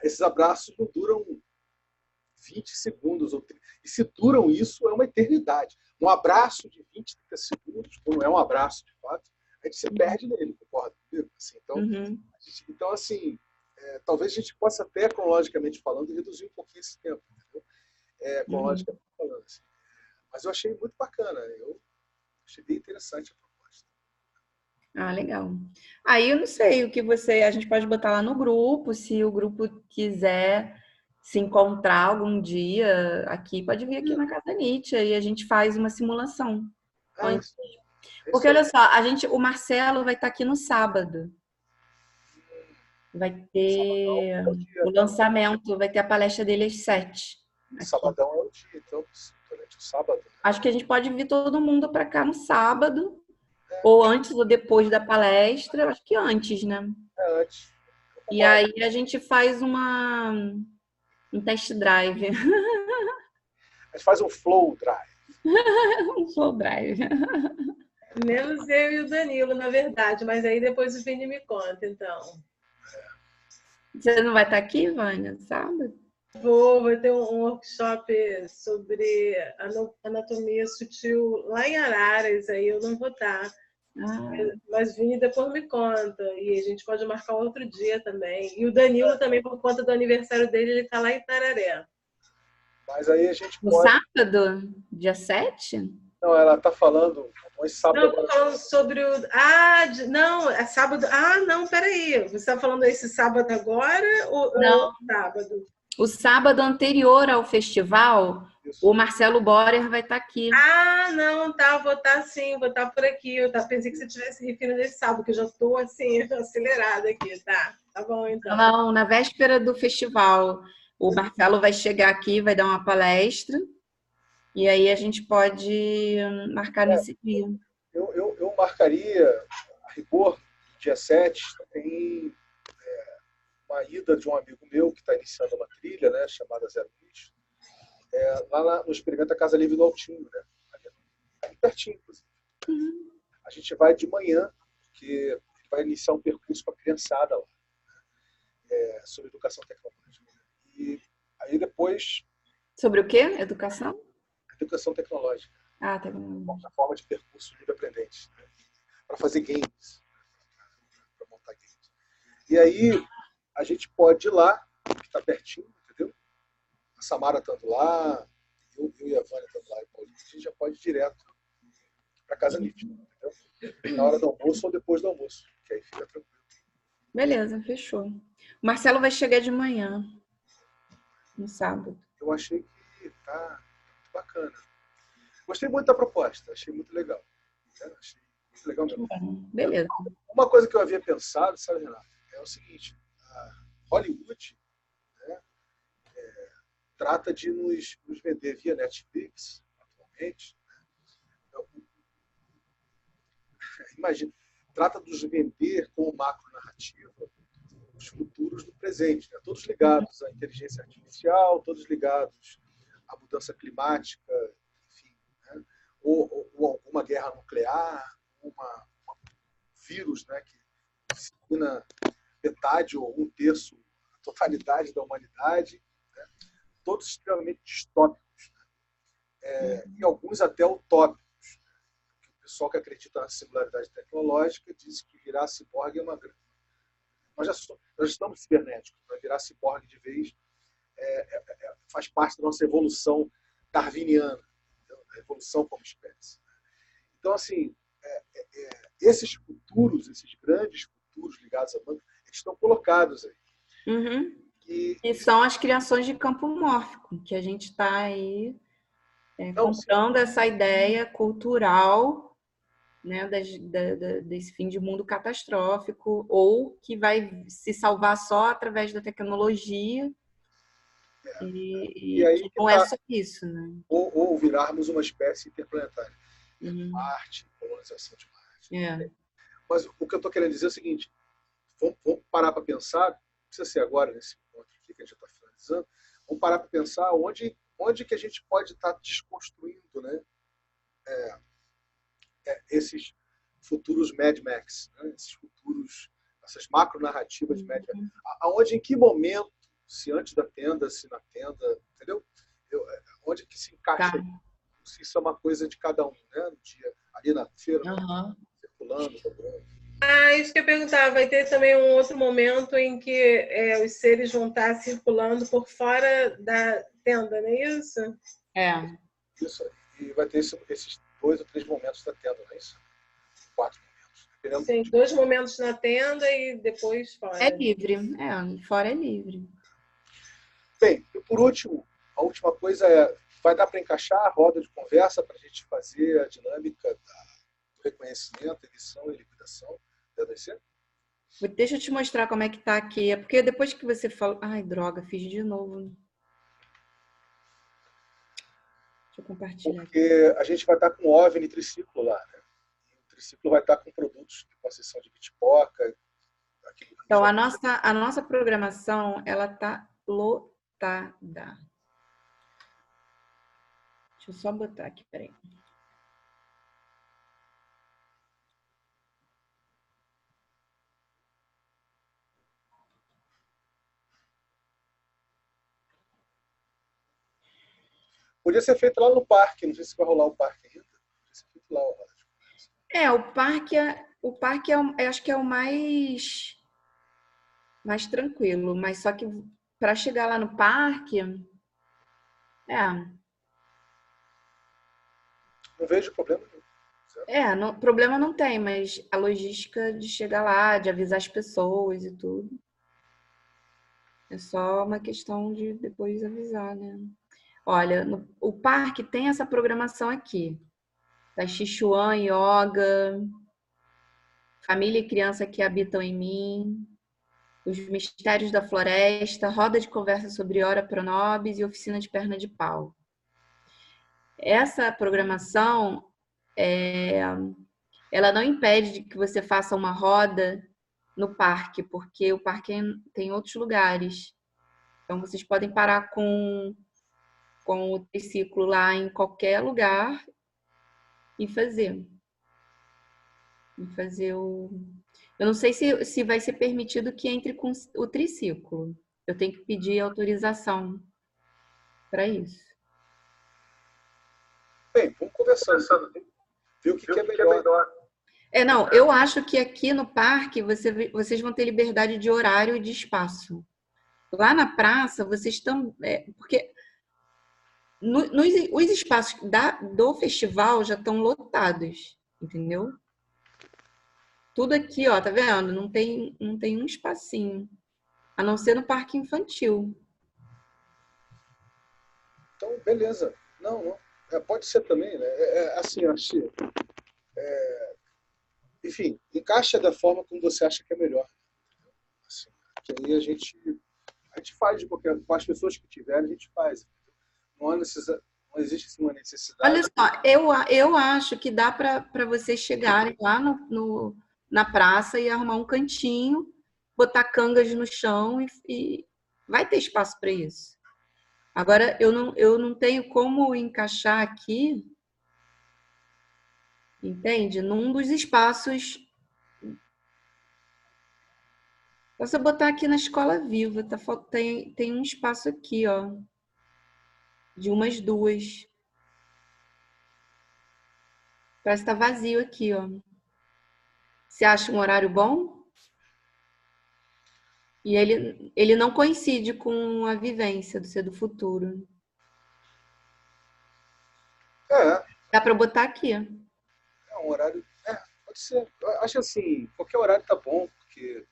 Esses abraços não duram 20 segundos, e se duram isso, é uma eternidade. Um abraço de 20, 30 segundos, quando é um abraço de fato, a gente se perde nele, concorda comigo? Assim, então, assim, talvez a gente possa até, cronologicamente falando, reduzir um pouquinho esse tempo, entendeu? Cronologicamente falando. Assim. Mas eu achei muito bacana, eu achei bem interessante a proposta. Ah, legal. Aí eu não sei o que a gente pode botar lá no grupo, se o grupo quiser se encontrar algum dia aqui, pode vir aqui na Casa Nietzsche e a gente faz uma simulação. Porque olha só, o Marcelo vai estar aqui no sábado. Vai ter o lançamento, vai ter a palestra dele às 7. Sabadão é o dia, então, durante o sábado. Acho que a gente pode vir todo mundo para cá no sábado, ou antes ou depois da palestra, acho que antes, né? Antes. E aí a gente faz um test drive. A gente faz um flow drive. Um flow drive. Menos eu e o Danilo, na verdade, mas aí depois o Vini me conta, então. Você não vai estar aqui, Vânia, sábado? Vou ter um workshop sobre anatomia sutil lá em Araras, aí eu não vou estar. Mas Vini depois me conta, e a gente pode marcar outro dia também. E o Danilo também, por conta do aniversário dele, ele está lá em Tararé. Mas aí a gente no pode... sábado? Dia 7? Não, ela está falando... Não, eu tô falando sobre o... não, é sábado... não, peraí. Você está falando esse sábado agora ou sábado? O sábado anterior ao festival, o Marcelo Borer vai estar aqui. Não, tá, vou estar sim, vou estar por aqui. Pensei que você estivesse referindo nesse sábado, que eu já estou assim, acelerada aqui, tá? Tá bom, então. Não, na véspera do festival, o Marcelo vai chegar aqui, vai dar uma palestra, e aí a gente pode marcar nesse dia. Eu marcaria, a rigor, dia 7, tem uma ida de um amigo meu que está iniciando uma trilha, né, chamada 01, lá no Experimenta Casa Livre do Altinho, né, ali pertinho, inclusive. A gente vai de manhã, porque ele vai iniciar um percurso com a criançada lá, sobre educação tecnológica. E aí depois... Sobre o quê? Educação? Educação tecnológica. Tá bom. Uma forma de percurso livre aprendente, né, para fazer games, para montar games. E aí a gente pode ir lá, que está pertinho, entendeu? A Samara estando lá, eu e a Vânia estando lá, e a gente já pode ir direto para Casa Nietzsche, entendeu? Na hora do almoço ou depois do almoço, que aí fica tranquilo. Beleza, fechou. O Marcelo vai chegar de manhã, no sábado. Eu achei que tá muito bacana. Gostei muito da proposta, achei muito legal. Achei muito legal mesmo. Beleza. Uma coisa que eu havia pensado, sabe, Renato, é o seguinte: a Hollywood, né, trata de nos vender via Netflix, atualmente. Né, imagina, trata de nos vender com macro narrativa os futuros do presente, né, todos ligados à inteligência artificial, todos ligados à mudança climática, enfim, né, ou alguma guerra nuclear, um vírus, né, que dissemina metade ou um terço, a totalidade da humanidade, né? Todos extremamente distópicos, né? E alguns até utópicos. O pessoal que acredita na singularidade tecnológica diz que virar ciborgue é uma grande... Nós estamos cibernéticos, mas virar ciborgue de vez faz parte da nossa evolução darwiniana, da evolução como espécie. Então, assim, esses futuros, esses grandes futuros ligados à banca, eles estão colocados aí. E são as criações de campo mórfico, que a gente está aí comprando essa ideia cultural, né, desse fim de mundo catastrófico, ou que vai se salvar só através da tecnologia. E E aí que que não é tá, só isso, né? ou virarmos uma espécie interplanetária. Uhum. Marte, colonização de Marte. É. Mas o que eu estou querendo dizer é o seguinte, vamos parar para pensar, não precisa ser agora, nesse ponto aqui que a gente já está finalizando, vamos parar para pensar onde que a gente pode estar desconstruindo, né, esses futuros Mad Max, né, esses futuros, essas macronarrativas de Mad Max. Aonde, em que momento, se antes da tenda, se na tenda, entendeu? Onde que se encaixa, Tá. se isso é uma coisa de cada um, né, no dia, ali na feira, Uhum. circulando, dobrando. Isso que eu ia perguntar, vai ter também um outro momento em que os seres vão estar circulando por fora da tenda, não é isso? É. Isso aí. E vai ter esses 2 ou 3 momentos da tenda, não é isso? 4 momentos. Dependendo Tem 2 momentos na tenda e depois É fora. livre. É, fora é livre. Bem, e por último, a última coisa vai dar para encaixar a roda de conversa para a gente fazer a dinâmica do reconhecimento, edição e liquidação da DC? Deixa eu te mostrar como é que tá aqui. É porque depois que você falou... Ai, droga, fiz de novo. Deixa eu compartilhar aqui. Porque a gente vai estar com o OVNI triciclo lá, né? E o triciclo vai estar com produtos de concessão de Bitpoca. Então, a nossa programação, ela tá lotada. Deixa eu só botar aqui, peraí. Podia ser feito lá no parque, não sei se vai rolar o parque ainda. Podia ser feito lá, O parque é, eu acho que é o mais tranquilo, mas só que para chegar lá no parque, Não vejo problema nenhum. problema não tem, mas a logística de chegar lá, de avisar as pessoas e tudo, é só uma questão de depois avisar, né? Olha, o parque tem essa programação aqui. Tai Chi Chuan, Yoga, Família e Criança que Habitam em Mim, Os Mistérios da Floresta, Roda de Conversa sobre Hora Pronobis e Oficina de Perna de Pau. Essa programação, ela não impede de que você faça uma roda no parque, porque o parque tem outros lugares. Então, vocês podem parar com o triciclo lá em qualquer lugar e fazer. Eu não sei se vai ser permitido que entre com o triciclo. Eu tenho que pedir autorização para isso. Bem, vamos conversando. Ver o que é melhor. Não, eu acho que aqui no parque vocês vão ter liberdade de horário e de espaço. Lá na praça, vocês estão... porque os espaços do festival já estão lotados, entendeu? Tudo aqui, ó, tá vendo? Não tem um espacinho. A não ser no parque infantil. Então, beleza. Não. Pode ser também, né? Assim, acho. Enfim, encaixa da forma como você acha que é melhor. Assim, que aí a gente faz de qualquer... Com as pessoas que tiverem, a gente faz. Não existe assim, uma necessidade. Olha só, eu acho que dá para vocês chegarem lá na praça e arrumar um cantinho, botar cangas no chão e vai ter espaço para isso. Agora, eu não tenho como encaixar aqui, entende? Num dos espaços. Posso botar aqui na Escola Viva, tem um espaço aqui, ó, de umas 2. Parece que tá vazio aqui, ó. Você acha um horário bom? E ele não coincide com a vivência do Ser do Futuro. Dá para botar aqui. É um horário... pode ser. Eu acho assim, qualquer horário tá bom, porque...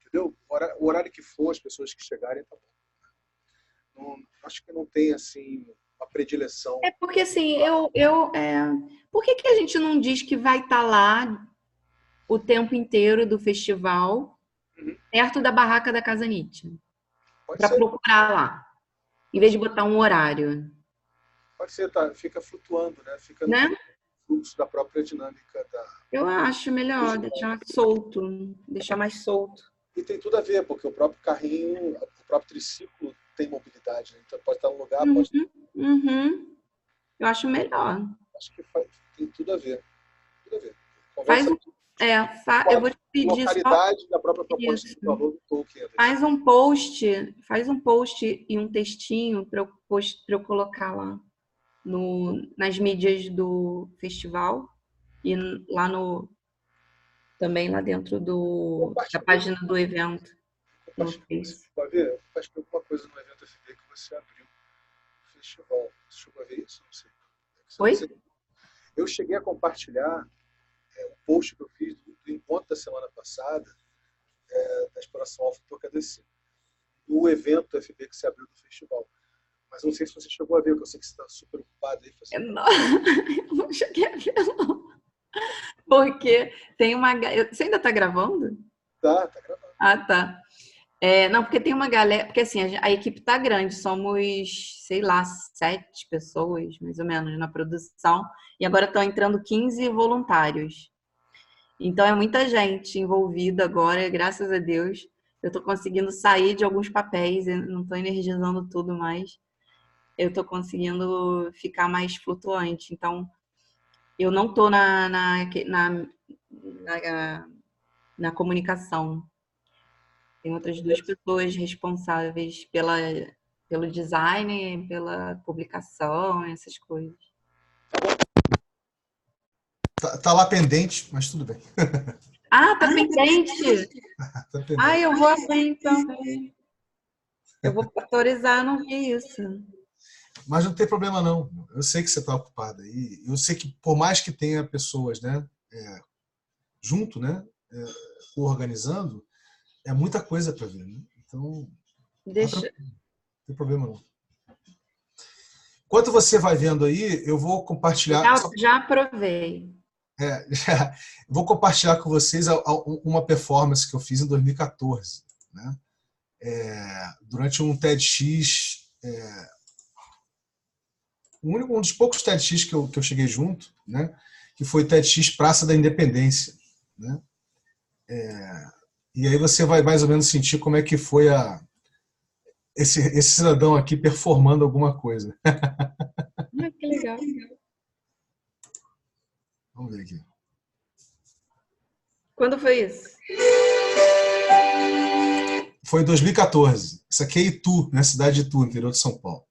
Entendeu? O horário que for, as pessoas que chegarem, tá bom. Não, acho que não tem, assim, uma predileção. Porque, assim, por que a gente não diz que vai estar lá o tempo inteiro do festival, perto da barraca da Casa Nietzsche? Para procurar lá. Em vez de botar um horário. Pode ser, tá? Fica flutuando, né? Fica no Né? fluxo da própria dinâmica da... Eu acho melhor deixar solto, deixar mais solto. E tem tudo a ver, porque o próprio carrinho, o próprio triciclo tem mobilidade, né? Então pode estar num lugar, pode... Eu acho melhor. Acho que tem tudo a ver. Tudo a ver. Faz Conversa eu vou te pedir localidade da própria proposta isso. de valor do Tolkien. Faz um post e um textinho para eu colocar lá nas mídias do festival e lá também lá dentro da página do evento. Pode ver? Faz alguma coisa no evento FB que você abriu no festival. Você chegou a ver isso? Não sei. Oi? Eu cheguei a compartilhar um post que eu fiz do encontro da semana passada da Exploração Alfa do KDC, do evento FB que se abriu do festival. Mas não sei se você chegou a ver, porque eu sei que você está super ocupado aí. Eu não cheguei a ver, não. Porque tem uma... Você ainda está gravando? Tá gravando. Ah, tá. Não, porque tem uma galera... Porque assim, a equipe tá grande. Somos, sei lá, 7 pessoas, mais ou menos, na produção. E agora estão entrando 15 voluntários. Então, é muita gente envolvida agora, graças a Deus. Eu tô conseguindo sair de alguns papéis, eu não tô energizando tudo mais. Eu tô conseguindo ficar mais flutuante. Então, eu não tô na comunicação. Tem outras 2 pessoas responsáveis pelo design, pela publicação, essas coisas. Tá lá pendente, mas tudo bem. Ah, tá pendente? Tá pendente. Ah, eu vou abrir então. Eu vou autorizar, não vi isso. Mas não tem problema não. Eu sei que você está ocupada. E eu sei que por mais que tenha pessoas, né, junto, né, organizando, é muita coisa para ver. Né? Então, não tem problema não. Enquanto você vai vendo aí, eu vou compartilhar... Já aprovei. Vou compartilhar com vocês uma performance que eu fiz em 2014. Né? Durante um TEDx... um dos poucos TEDx que eu cheguei junto, né? Que foi o TEDx Praça da Independência. Né? E aí você vai mais ou menos sentir como é que foi esse cidadão aqui performando alguma coisa. Que legal. Vamos ver aqui. Quando foi isso? Foi em 2014. Isso aqui é Itu, na cidade de Itu, interior de São Paulo.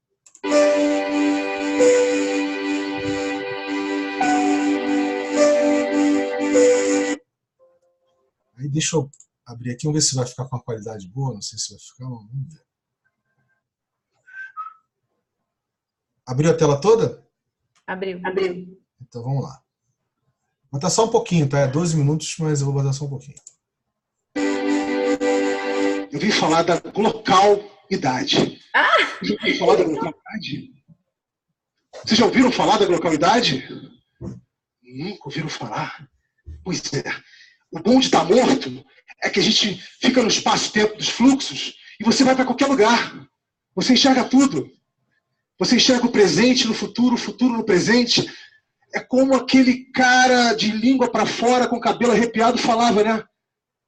Aí deixa eu abrir aqui, vamos ver se vai ficar com uma qualidade boa. Não sei se vai ficar, vamos ver. Abriu a tela toda? Abriu. Então vamos lá. Vou botar só um pouquinho, tá? 12 minutos, mas eu vou botar só um pouquinho. Eu vim falar da glocalidade. Já ouviram falar da glocalidade? Vocês já ouviram falar da glocalidade? Nunca ouviram falar? Pois é. O bom de estar morto é que a gente fica no espaço-tempo dos fluxos e você vai para qualquer lugar. Você enxerga tudo. Você enxerga o presente no futuro, o futuro no presente. É como aquele cara de língua para fora com cabelo arrepiado falava, né?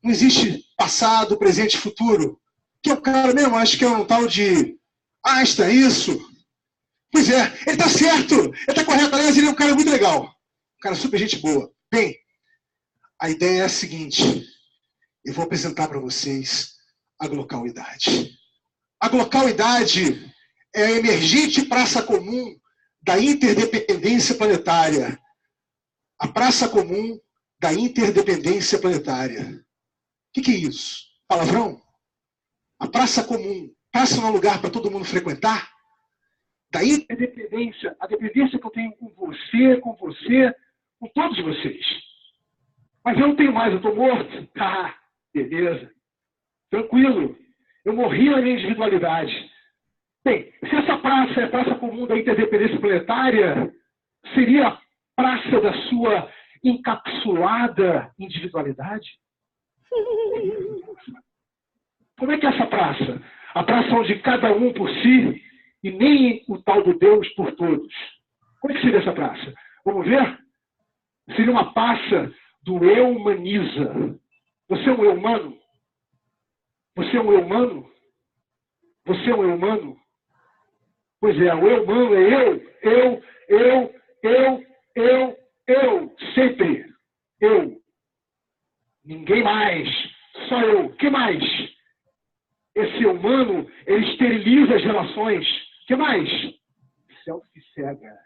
Não existe passado, presente e futuro. Que é o cara mesmo, acho que é um tal de Einstein, isso. Pois é, ele tá certo, ele tá correto. Aliás, ele é um cara muito legal. Um cara super gente boa. Bem, a ideia é a seguinte. Eu vou apresentar para vocês a glocalidade. A glocalidade é a emergente praça comum da interdependência planetária. A praça comum da interdependência planetária. O que é isso? Palavrão? A praça comum. Praça não é um lugar para todo mundo frequentar? Da interdependência. A dependência que eu tenho com você, com todos vocês. Mas eu não tenho mais, eu estou morto. Ah, beleza. Tranquilo. Eu morri na minha individualidade. Bem, se essa praça é a praça comum da interdependência planetária, seria a praça da sua encapsulada individualidade? Como é que é essa praça? A praça onde cada um por si e nem o tal do Deus por todos. Como é que seria essa praça? Vamos ver? Seria uma praça do eu humaniza. Você é um eu humano? Você é um eu humano? Você é um eu humano? Pois é, o eu humano é eu, sempre. Eu. Ninguém mais. Só eu. O que mais? Esse eu humano, ele esteriliza as relações. O que mais? Selfie cega.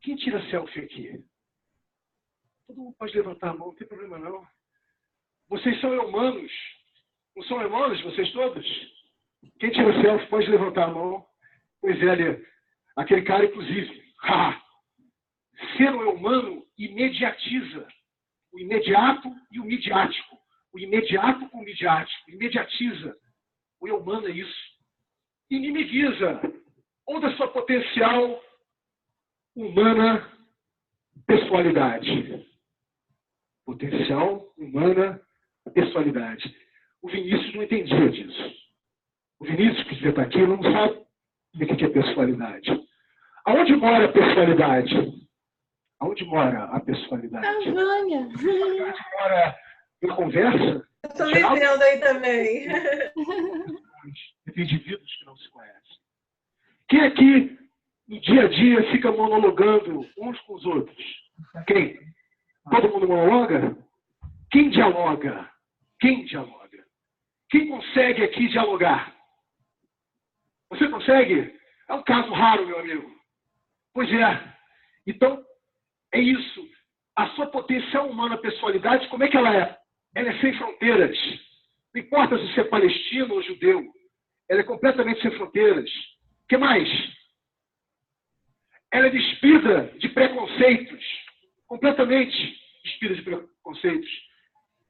Quem tira selfie aqui? Todo mundo pode levantar a mão, não tem problema não. Vocês são eu humanos. Não são humanos, vocês todos? Quem tira selfie pode levantar a mão. Pois é, ali, aquele cara, inclusive. Ser um eu humano imediatiza o imediato e o midiático. O imediato com o midiático. Imediatiza. O eu humano é isso. Inimigiza onde a sua potencial humana pessoalidade. Potencial humana pessoalidade. O Vinícius não entendia disso. O Vinícius, que devia estar aqui, não sabe o que é pessoalidade. Aonde mora a pessoalidade? Aonde mora a pessoalidade? A Vânia. Aonde mora na conversa? Eu estou me vendo aí também. Entre indivíduos que não se conhecem. Quem aqui, no dia a dia, fica monologando uns com os outros? Quem? Todo mundo monologa? Quem dialoga? Quem dialoga? Quem consegue aqui dialogar? Você consegue? É um caso raro, meu amigo. Pois é. Então, é isso. A sua potencial humana, pessoalidade, como é que ela é? Ela é sem fronteiras. Não importa se você é palestino ou judeu. Ela é completamente sem fronteiras. O que mais? Ela é despida de preconceitos. Completamente despida de preconceitos.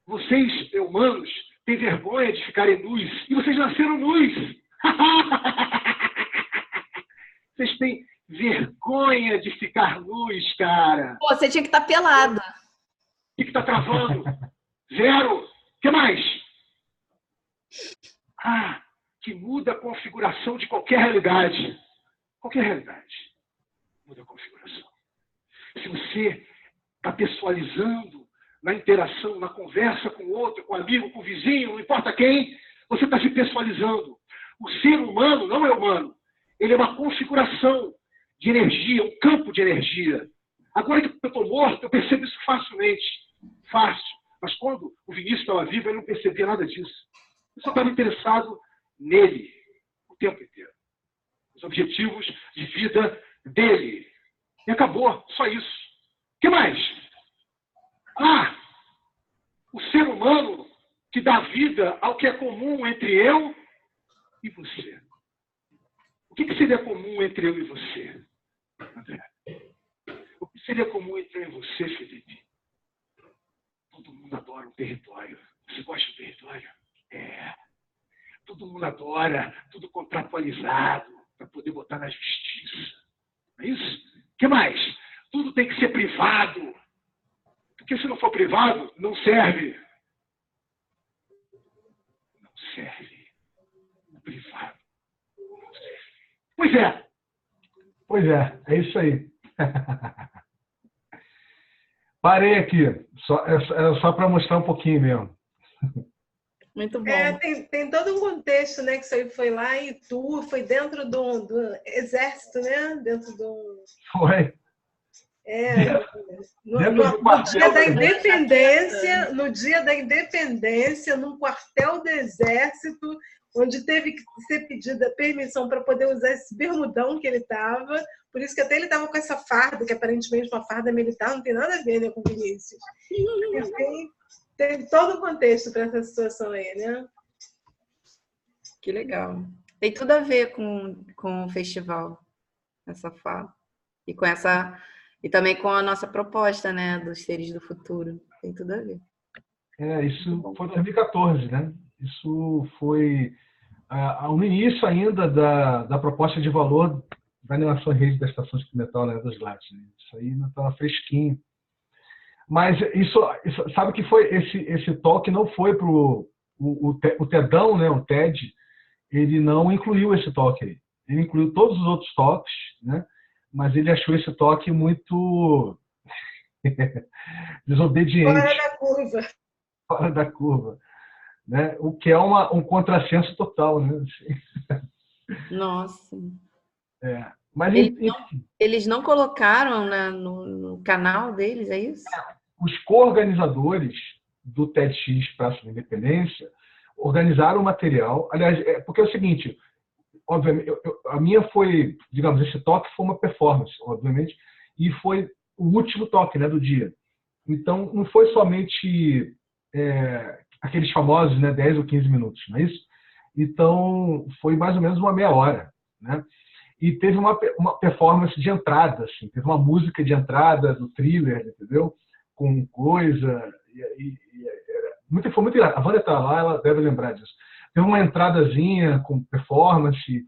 Vocês, humanos, têm vergonha de ficarem nus. E vocês nasceram nus. Vocês têm vergonha de ficar nus, cara. Pô, você tinha que estar pelado. O que está travando? Zero. O que mais? Que muda a configuração de qualquer realidade. Qualquer realidade. Muda a configuração. Se você está pessoalizando na interação, na conversa com o outro, com o amigo, com o vizinho, não importa quem, você está se pessoalizando. O ser humano não é humano. Ele é uma configuração de energia, um campo de energia. Agora que eu estou morto, eu percebo isso facilmente. Fácil. Mas quando o Vinícius estava vivo, ele não percebia nada disso. Eu só estava interessado nele o tempo inteiro. Os objetivos de vida dele. E acabou. Só isso. O que mais? O ser humano que dá vida ao que é comum entre eu e você. O que seria comum entre eu e você, André? O que seria comum entre eu e você, Felipe? Todo mundo adora um território. Você gosta do território? É. Todo mundo adora, tudo contratualizado, para poder botar na justiça. Não é isso? O que mais? Tudo tem que ser privado. Porque se não for privado, não serve. Não serve. O privado não serve. Pois é. Pois é isso aí. Parei aqui, só para mostrar um pouquinho mesmo. Muito bom. Tem todo um contexto, né? Que isso aí foi lá em Itu, foi dentro do exército, né? Dentro do... Foi. No dia da independência, no dia da independência, num quartel do exército, onde teve que ser pedida permissão para poder usar esse bermudão que ele estava. Por isso que até ele estava com essa farda, que aparentemente uma farda militar, não tem nada a ver, né, com Vinícius. Enfim, tem todo o contexto para essa situação aí, né? Que legal. Tem tudo a ver com o festival, essa fala. E com essa... E também com a nossa proposta, né, dos seres do futuro. Tem tudo a ver. Isso foi em 2014, né? Isso foi no início ainda da proposta de valor da animação em rede da Estação Experimental, né, dos Lattes. Né? Isso aí ainda estava fresquinho. Mas isso, sabe que foi esse toque não foi para o TEDão, né, o TED, ele não incluiu esse toque aí. Ele incluiu todos os outros toques, né? Mas ele achou esse toque muito desobediente. Fora da curva. Fora da curva. Né? O que é um contrassenso total. Né? Nossa. Mas, eles não colocaram, né, no canal deles, é isso? Os co-organizadores do TEDx Praça da Independência organizaram o material. Aliás, porque é o seguinte, obviamente, a minha foi, digamos, esse toque foi uma performance, obviamente, e foi o último toque, né, do dia. Então, não foi somente aqueles famosos, né, 10 ou 15 minutos, não é isso? Então, foi mais ou menos uma meia hora, né? E teve uma performance de entrada, assim, teve uma música de entrada do Thriller, entendeu? Com coisa, foi muito engraçado. A Wanda está lá, ela deve lembrar disso. Teve uma entradazinha com performance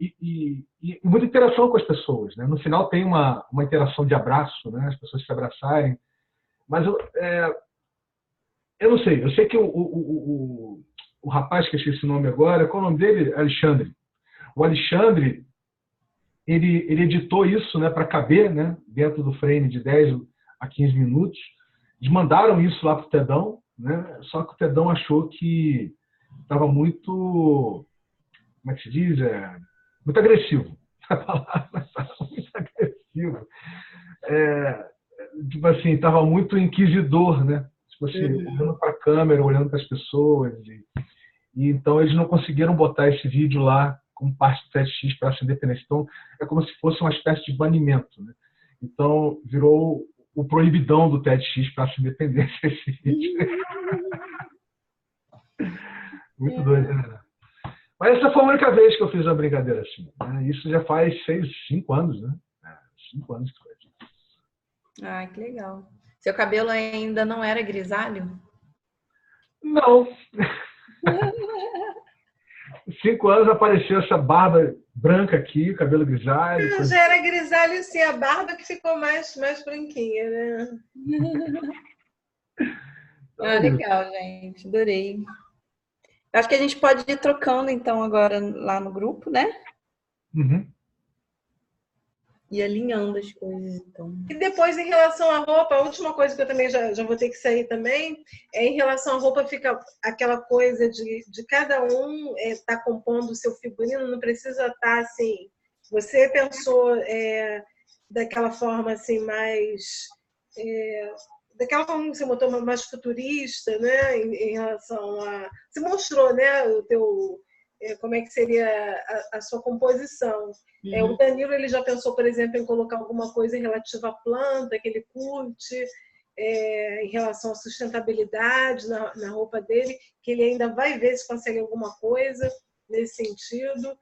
e muita interação com as pessoas, né? No final tem uma interação de abraço, né? As pessoas se abraçarem. Mas eu não sei. Eu sei que o rapaz, que eu esqueci o nome agora, qual é o nome dele? Alexandre. O Alexandre, ele editou isso, né, para caber, né, dentro do frame de 10 a 15 minutos. Eles mandaram isso lá para o Tedão, né, só que o Tedão achou que estava muito, como é que se diz? Muito agressivo. A palavra estava muito agressivo. Tipo assim, estava muito inquisidor, né? Tipo assim, olhando para a câmera, olhando para as pessoas. E então eles não conseguiram botar esse vídeo lá como parte do TEDx Praça Independência. Então, é como se fosse uma espécie de banimento, né? Então, virou o proibidão do TEDx Praça Independência esse vídeo. Muito doido, né? Mas essa foi a única vez que eu fiz uma brincadeira assim, né? Isso já faz 5 anos, né? 5 anos que foi. Ah, que legal. Seu cabelo ainda não era grisalho? Não. 5 anos apareceu essa barba branca aqui, cabelo grisalho. Já era grisalho, sim, a barba que ficou mais branquinha, né? Legal, gente. Adorei. Acho que a gente pode ir trocando, então, agora lá no grupo, né? Uhum. E alinhando as coisas, então. E depois, em relação à roupa, a última coisa que eu também já vou ter que sair também, em relação à roupa, fica aquela coisa de cada um tá compondo o seu figurino, não precisa estar assim. Você pensou daquela forma assim, mais. Daquela forma que você botou mais futurista, né? Em relação a. Você mostrou, né? O teu. Como é que seria a sua composição. O Danilo, ele já pensou, por exemplo, em colocar alguma coisa relativa à planta, que ele curte, em relação à sustentabilidade na roupa dele, que ele ainda vai ver se consegue alguma coisa nesse sentido.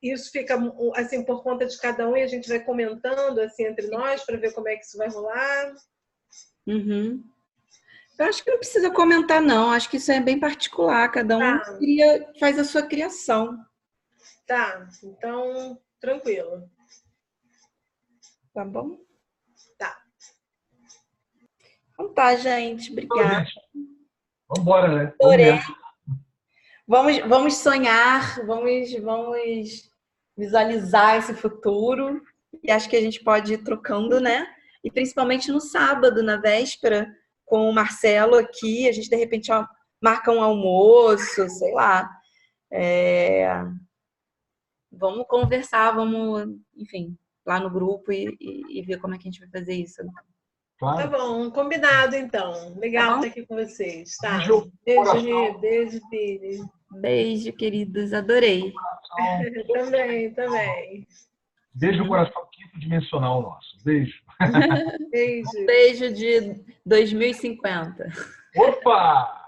Isso fica assim por conta de cada um e a gente vai comentando assim entre nós para ver como é que isso vai rolar. Eu acho que não precisa comentar, não. Acho que isso é bem particular. Cada um faz a sua criação. Tá, então, tranquilo. Tá bom? Tá. Então tá, gente. Obrigada. Vamos embora, né? Adorei. Vamos sonhar, vamos visualizar esse futuro. E acho que a gente pode ir trocando, né? E principalmente no sábado, na véspera, com o Marcelo aqui, a gente de repente marca um almoço, sei lá. Vamos conversar, enfim, lá no grupo e ver como é que a gente vai fazer isso. Claro. Tá bom, combinado então. Legal estar aqui com vocês. Tá? Beijo, Pires. Beijo, queridos, adorei. Também. Beijo no coração quinto dimensional nosso. Beijo. Beijo. Um beijo de 2050. Opa!